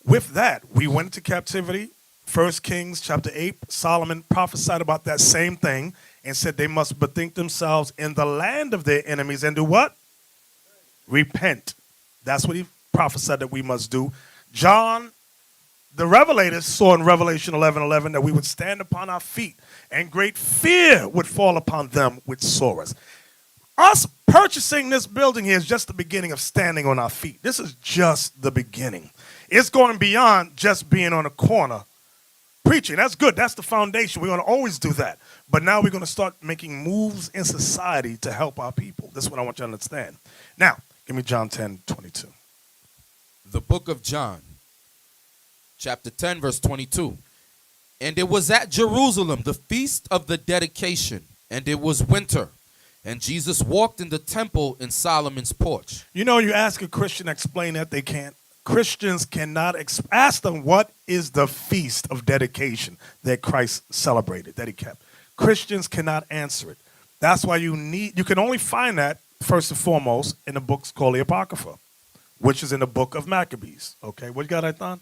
with that, we went into captivity. 1 Kings chapter 8, Solomon prophesied about that same thing and said they must bethink themselves in the land of their enemies and do what? Repent. That's what he prophesied that we must do. John, the Revelator, saw in Revelation 11:11 that we would stand upon our feet and great fear would fall upon them which saw us. Us purchasing this building here is just the beginning of standing on our feet. This is just the beginning. It's going beyond just being on a corner preaching. That's good. That's the foundation. We're going to always do that. But now we're going to start making moves in society to help our people. This is what I want you to understand. Now, give me John 10:22. The book of John, chapter 10, verse 22. And it was at Jerusalem, the feast of the dedication, and it was winter. And Jesus walked in the temple in Solomon's porch. You know, you ask a Christian to explain that, they can't. Christians cannot ask them what is the feast of dedication that Christ celebrated, that he kept. Christians cannot answer it. That's why you can only find that first and foremost in the books called the Apocrypha, which is in the book of Maccabees. Okay, what you got, Aithan?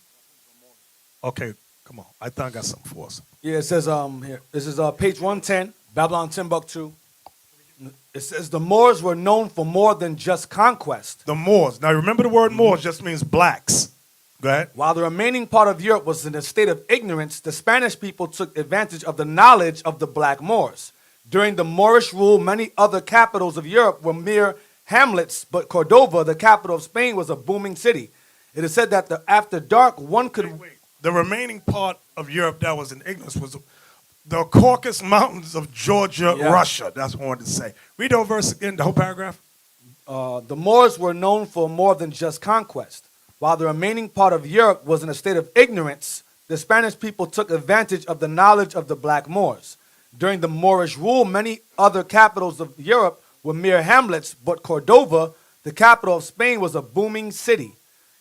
Okay, come on. Aithan got something for us. Yeah, it says here. This is page 110, Babylon Timbuktu. It says the Moors were known for more than just conquest. The Moors. Now remember the word Moors just means blacks. Go ahead. While the remaining part of Europe was in a state of ignorance, the Spanish people took advantage of the knowledge of the black Moors. During the Moorish rule, many other capitals of Europe were mere hamlets, but Cordova, the capital of Spain, was a booming city. It is said that after dark, one could... Wait. The remaining part of Europe that was in ignorance was the Caucasus Mountains of Georgia, Russia. That's what I wanted to say. Read the whole verse again, the whole paragraph. The Moors were known for more than just conquest. While the remaining part of Europe was in a state of ignorance, the Spanish people took advantage of the knowledge of the black Moors. During the Moorish rule, many other capitals of Europe were mere hamlets, but Cordova, the capital of Spain, was a booming city.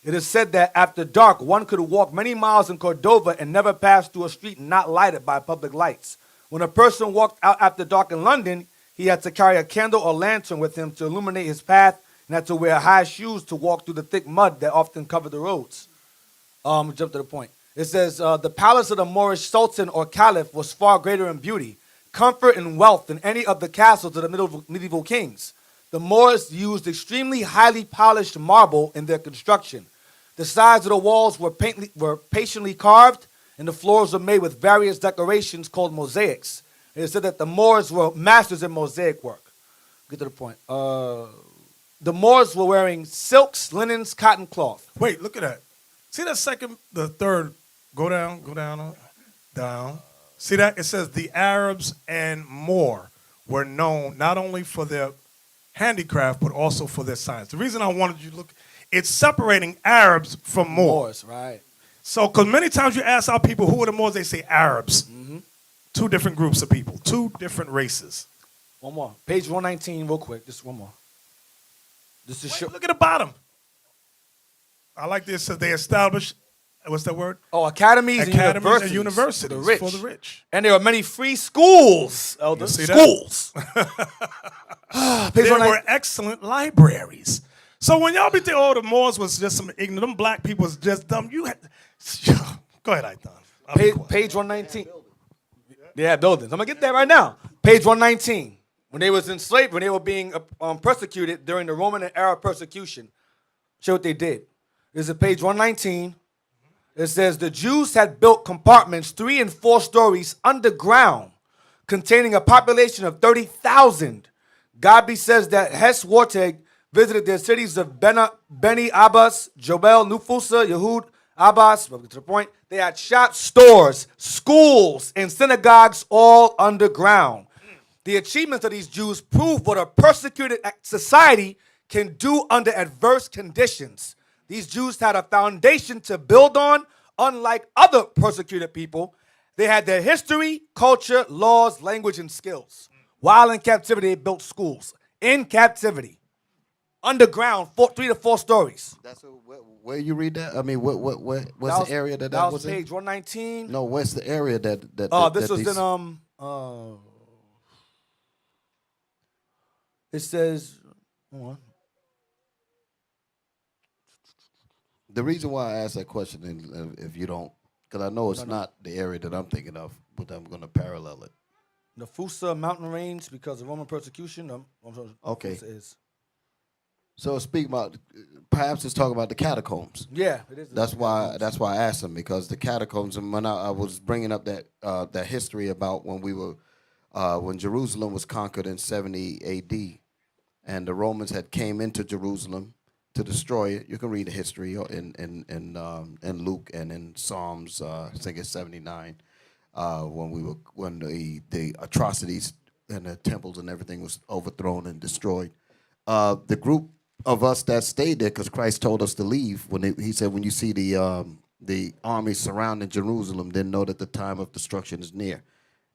It is said that after dark, one could walk many miles in Cordova and never pass through a street not lighted by public lights. When a person walked out after dark in London, he had to carry a candle or lantern with him to illuminate his path and had to wear high shoes to walk through the thick mud that often covered the roads. Jump to the point. It says, the palace of the Moorish Sultan or Caliph was far greater in beauty, comfort, and wealth than any of the castles of the medieval kings. The Moors used extremely highly polished marble in their construction. The sides of the walls were patiently carved, and the floors were made with various decorations called mosaics. It is said that the Moors were masters in mosaic work. Get to the point. the Moors were wearing silks, linens, cotton cloth. Wait, look at that. See that second, the third, go down, down. See that? It says the Arabs and Moor were known not only for their handicraft, but also for their science. The reason I wanted you to look, it's separating Arabs from Moors. Right. So, because many times you ask our people, who are the Moors, they say Arabs. Two different groups of people, two different races. One more. Page 119, real quick. Just one more. This is Look at the bottom. I like this. Says they established, what's that word? Oh, academies and universities for the rich. And there are many free schools, Elder. See Schools. There were excellent libraries. So when y'all be thinking, oh, the Moors was just some ignorant, them black people was just dumb. You had, go ahead, Aitan. Page 119. Yeah, buildings. I'm gonna get that right now. Page 119. When they was enslaved, when they were being persecuted during the Roman and Arab persecution, show what they did. This is page 119. It says the Jews had built compartments 3 and 4 stories underground, containing a population of 30,000. Gabi says that Hes Warteg visited their cities of Beni Abbas, Jobel, Nufusa, Yehud, Abbas. To the point, they had shops, stores, schools, and synagogues all underground. The achievements of these Jews prove what a persecuted society can do under adverse conditions. These Jews had a foundation to build on, unlike other persecuted people. They had their history, culture, laws, language, and skills. While in captivity, they built schools. In captivity. Underground, 3 to 4 stories. That's where you read that? I mean, what's the area that was in? Page 119. No, what's the area that this was in it says, hold on. The reason why I asked that question, and if you don't, because I know it's not the area that I'm thinking of, but I'm going to parallel it. Nefusa mountain range because of Roman persecution. Okay. So speak about, perhaps it's talking about the catacombs. Yeah, it is. That's why I asked them, because the catacombs, and when I was bringing up that history about when Jerusalem was conquered in 70 A.D. and the Romans had came into Jerusalem to destroy it. You can read the history in Luke and in Psalms, I think it's 79, when the atrocities and the temples and everything was overthrown and destroyed. The group of us that stayed there, because Christ told us to leave, he said, when you see the army surrounding Jerusalem, then know that the time of destruction is near.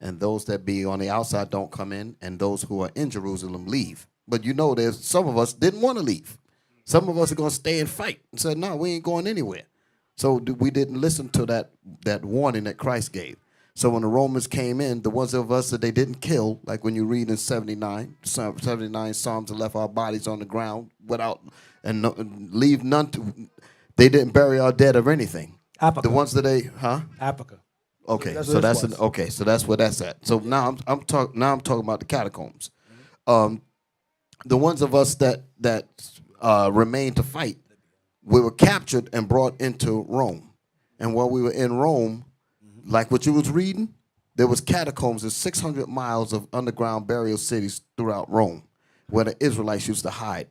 And those that be on the outside don't come in, and those who are in Jerusalem leave. But you know, there's some of us didn't want to leave. Some of us are going to stay and fight and said, no, we ain't going anywhere. So we didn't listen to that warning that Christ gave. So when the Romans came in, the ones of us that they didn't kill, like when you read in 79 Psalms, and left our bodies on the ground without, and leave none to, they didn't bury our dead or anything. Africa. The ones that Africa. Okay, That's so that's so that's where that's at. So now I'm talking about the catacombs. The ones of us that remained to fight, we were captured and brought into Rome. And while we were in Rome, like what you was reading, there was catacombs and 600 miles of underground burial cities throughout Rome, where the Israelites used to hide,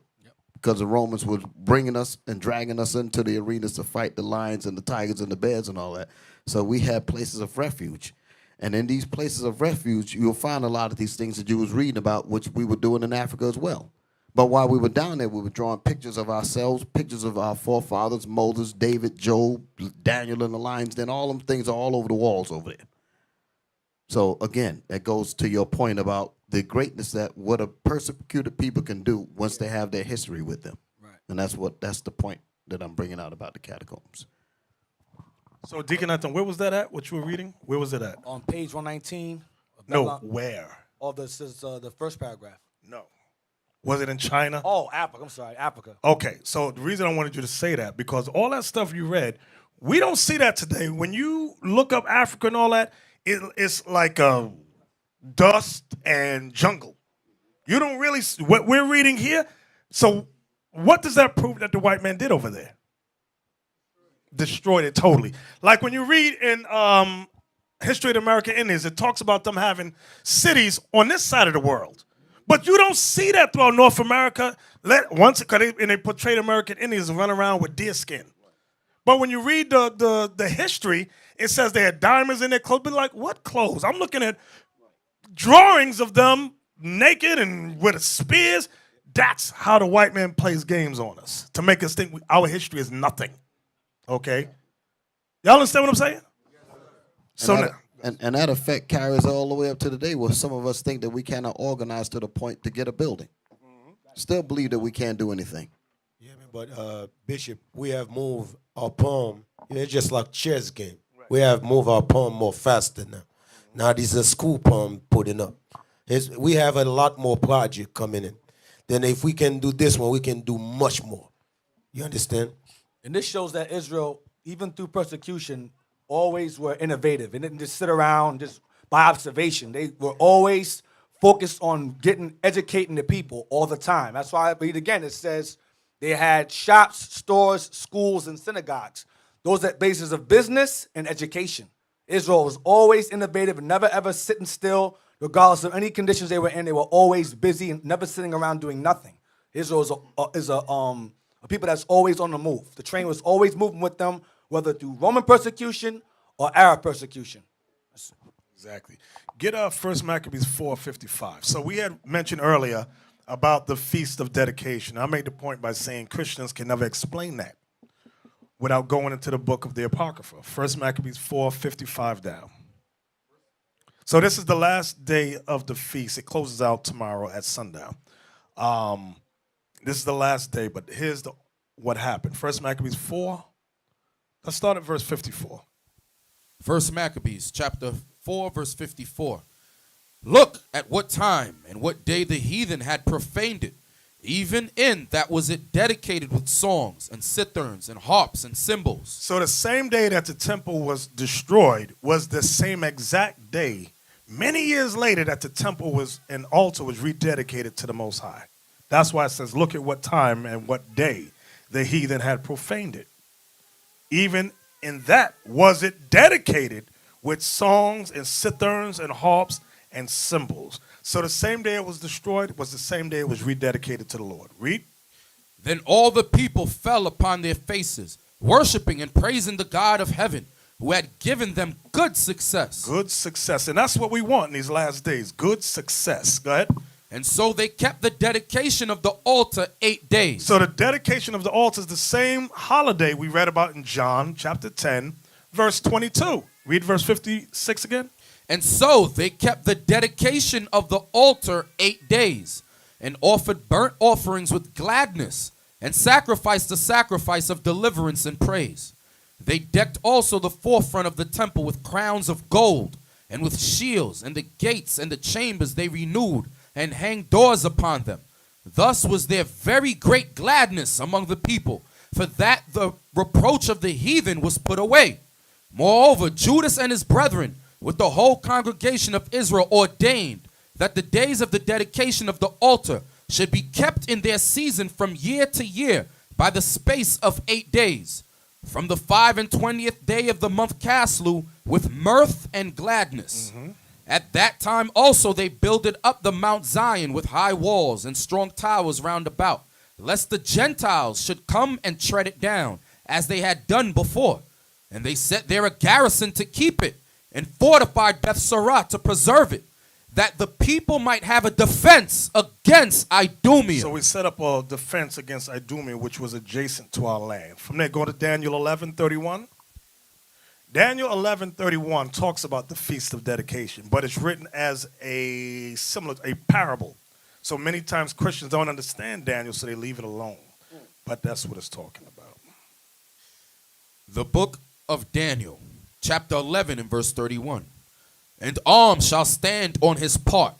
because the Romans were bringing us and dragging us into the arenas to fight the lions and the tigers and the bears and all that. So we had places of refuge. And in these places of refuge, you'll find a lot of these things that you was reading about, which we were doing in Africa as well. But while we were down there, we were drawing pictures of ourselves, pictures of our forefathers, Moses, David, Job, Daniel, and the lions. Then all them things are all over the walls over there. So again, that goes to your point about the greatness that what a persecuted people can do once they have their history with them. Right. And that's the point that I'm bringing out about the catacombs. So, Deacon Anton, where was that at? What you were reading? Where was it at? On page 119. No, where? Oh, this is the first paragraph. No. Was it in China? Oh, Africa. I'm sorry, Africa. Okay, so the reason I wanted you to say that, because all that stuff you read, we don't see that today. When you look up Africa and all that, it's like dust and jungle. You don't really see what we're reading here. So what does that prove that the white man did over there? Destroyed it totally. Like when you read in History of the American Indians, it talks about them having cities on this side of the world. But you don't see that throughout North America. Because they portrayed American Indians running around with deer skin. But when you read the history, it says they had diamonds in their clothes. But like, what clothes? I'm looking at drawings of them naked and with spears. That's how the white man plays games on us, to make us think our history is nothing. Okay? Y'all understand what I'm saying? So now, and that effect carries all the way up to the day where some of us think that we cannot organize to the point to get a building. Still believe that we can't do anything. Yeah, man, but Bishop, we have moved our poem. It's just like chess game. Right. We have moved our poem more faster now. Now this is a school poem putting up. We have a lot more project coming in. Then if we can do this one, we can do much more. You understand? And this shows that Israel, even through persecution, always were innovative and didn't just sit around just by observation. They were always focused on educating the people all the time. That's why I read again, it says they had shops, stores, schools, and synagogues. Those are bases of business and education. Israel was always innovative and never ever sitting still, regardless of any conditions they were in. They were always busy and never sitting around doing nothing. Israel is a people that's always on the move. The train was always moving with them, whether through Roman persecution or Arab persecution. Exactly. Get 1 Maccabees 4:55. So we had mentioned earlier about the Feast of Dedication. I made the point by saying Christians can never explain that without going into the book of the Apocrypha. 1 Maccabees 4:55 down. So this is the last day of the feast. It closes out tomorrow at sundown. This is the last day, but here's what happened. 1 Maccabees 4. Let's start at verse 54. 1 Maccabees chapter 4, verse 54. Look at what time and what day the heathen had profaned it, even in that was it dedicated with songs and citherns and harps and cymbals. So the same day that the temple was destroyed was the same exact day, many years later, that the temple and altar was rededicated to the Most High. That's why it says, look at what time and what day the heathen had profaned it. Even in that was it dedicated with songs and citherns and harps and cymbals. So the same day it was destroyed was the same day it was rededicated to the Lord. Read. Then all the people fell upon their faces, worshiping and praising the God of heaven, who had given them good success. Good success. And that's what we want in these last days. Good success. Go ahead. And so they kept the dedication of the altar 8 days. So the dedication of the altar is the same holiday we read about in John chapter 10, verse 22. Read verse 56 again. And so they kept the dedication of the altar 8 days, and offered burnt offerings with gladness, and sacrificed the sacrifice of deliverance and praise. They decked also the forefront of the temple with crowns of gold, and with shields, and the gates and the chambers they renewed, and hanged doors upon them. Thus was there very great gladness among the people, for that the reproach of the heathen was put away. Moreover, Judas and his brethren, with the whole congregation of Israel, ordained that the days of the dedication of the altar should be kept in their season from year to year by the space of 8 days, from the 25th day of the month Caslu, with mirth and gladness. At that time also they builded up the Mount Zion with high walls and strong towers round about, lest the Gentiles should come and tread it down, as they had done before. And they set there a garrison to keep it, and fortified Bethsarah to preserve it, that the people might have a defense against Idumea. So we set up a defense against Idumea, which was adjacent to our land. From there, go to Daniel 11:31. Daniel 11:31 talks about the Feast of Dedication, but it's written as a parable. So many times Christians don't understand Daniel, so they leave it alone. But that's what it's talking about. The book of Daniel, chapter 11 and verse 31. And arms shall stand on his part,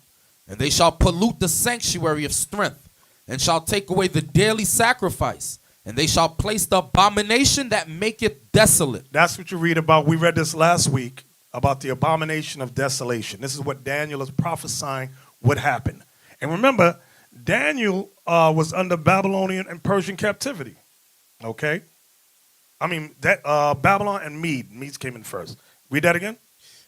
and they shall pollute the sanctuary of strength, and shall take away the daily sacrifice, and they shall place the abomination that maketh desolate. That's what you read about. We read this last week about the abomination of desolation. This is what Daniel is prophesying would happen. And remember, Daniel was under Babylonian and Persian captivity. Okay? I mean, Babylon and Medes came in first. Read that again.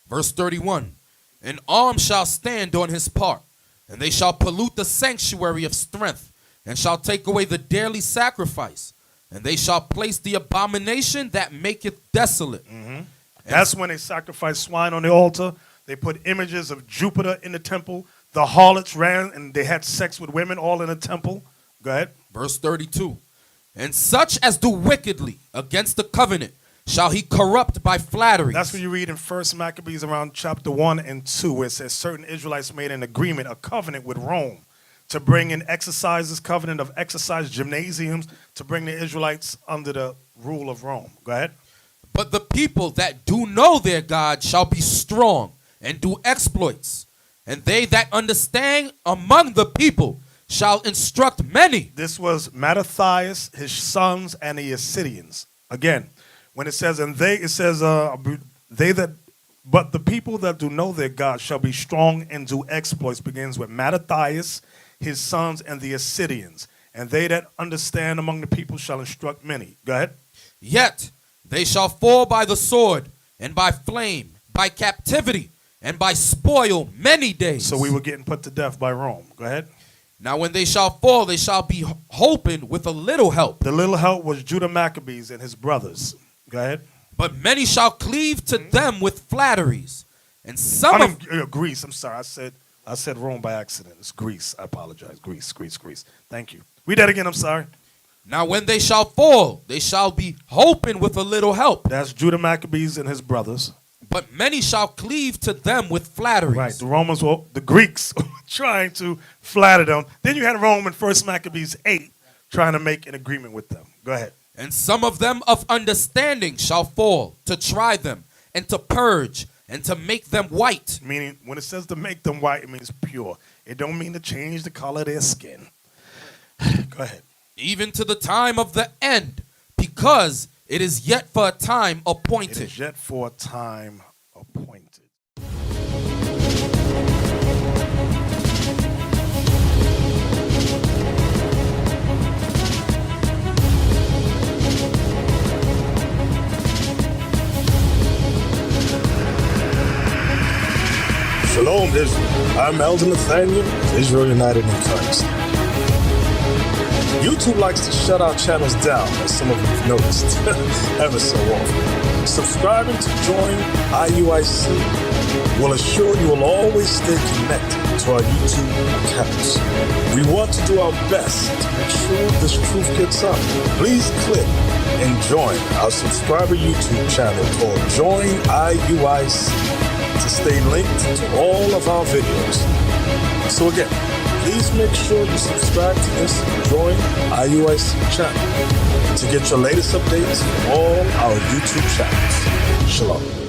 Verse 31. An arm shall stand on his part, And they shall pollute the sanctuary of strength, and shall take away the daily sacrifice. And they shall place the abomination that maketh desolate. That's when they sacrifice swine on the altar. They put images of Jupiter in the temple. The harlots ran and they had sex with women all in the temple. Go ahead. Verse 32. And such as do wickedly against the covenant shall he corrupt by flattery. That's what you read in 1 Maccabees around chapter 1 and 2, where it says certain Israelites made an agreement, a covenant with Rome, to bring in exercises, covenant of exercise gymnasiums, to bring the Israelites under the rule of Rome. Go ahead. But the people that do know their God shall be strong and do exploits. And they that understand among the people shall instruct many. This was Mattathias, his sons, and the Assyrians. Again, when it says, and they, it says, they that, but the people that do know their God shall be strong and do exploits, begins with Mattathias, his sons, and the Assyrians. And they that understand among the people shall instruct many. Go ahead. Yet they shall fall by the sword, and by flame, by captivity, and by spoil many days. So we were getting put to death by Rome. Go ahead. Now when they shall fall, they shall be hoping with a little help. The little help was Judah Maccabees and his brothers. Go ahead. But many shall cleave to them with flatteries. And some of Greece. I'm sorry. I said Rome by accident. It's Greece. I apologize. Greece. Thank you. Read that again. I'm sorry. Now when they shall fall, they shall be hoping with a little help. That's Judah Maccabees and his brothers. But many shall cleave to them with flatteries. Right. The Romans were, the Greeks were trying to flatter them. Then you had Rome in 1 Maccabees 8 trying to make an agreement with them. Go ahead. And some of them of understanding shall fall, to try them, and to purge, and to make them white. Meaning, when it says to make them white, it means pure. It don't mean to change the color of their skin. Go ahead. Even to the time of the end, because it is yet for a time appointed. It is yet for a time appointed. Shalom, Israel. I'm Elder Nathaniel of Israel United in Christ. YouTube likes to shut our channels down, as some of you have noticed, ever so often. Subscribing to join IUIC will assure you will always stay connected to our YouTube accounts. We want to do our best to make sure this truth gets out. Please click and join our subscriber YouTube channel called Join IUIC to stay linked to all of our videos. So again, please make sure you subscribe to this Join IUIC channel to get your latest updates from all our YouTube channels. Shalom.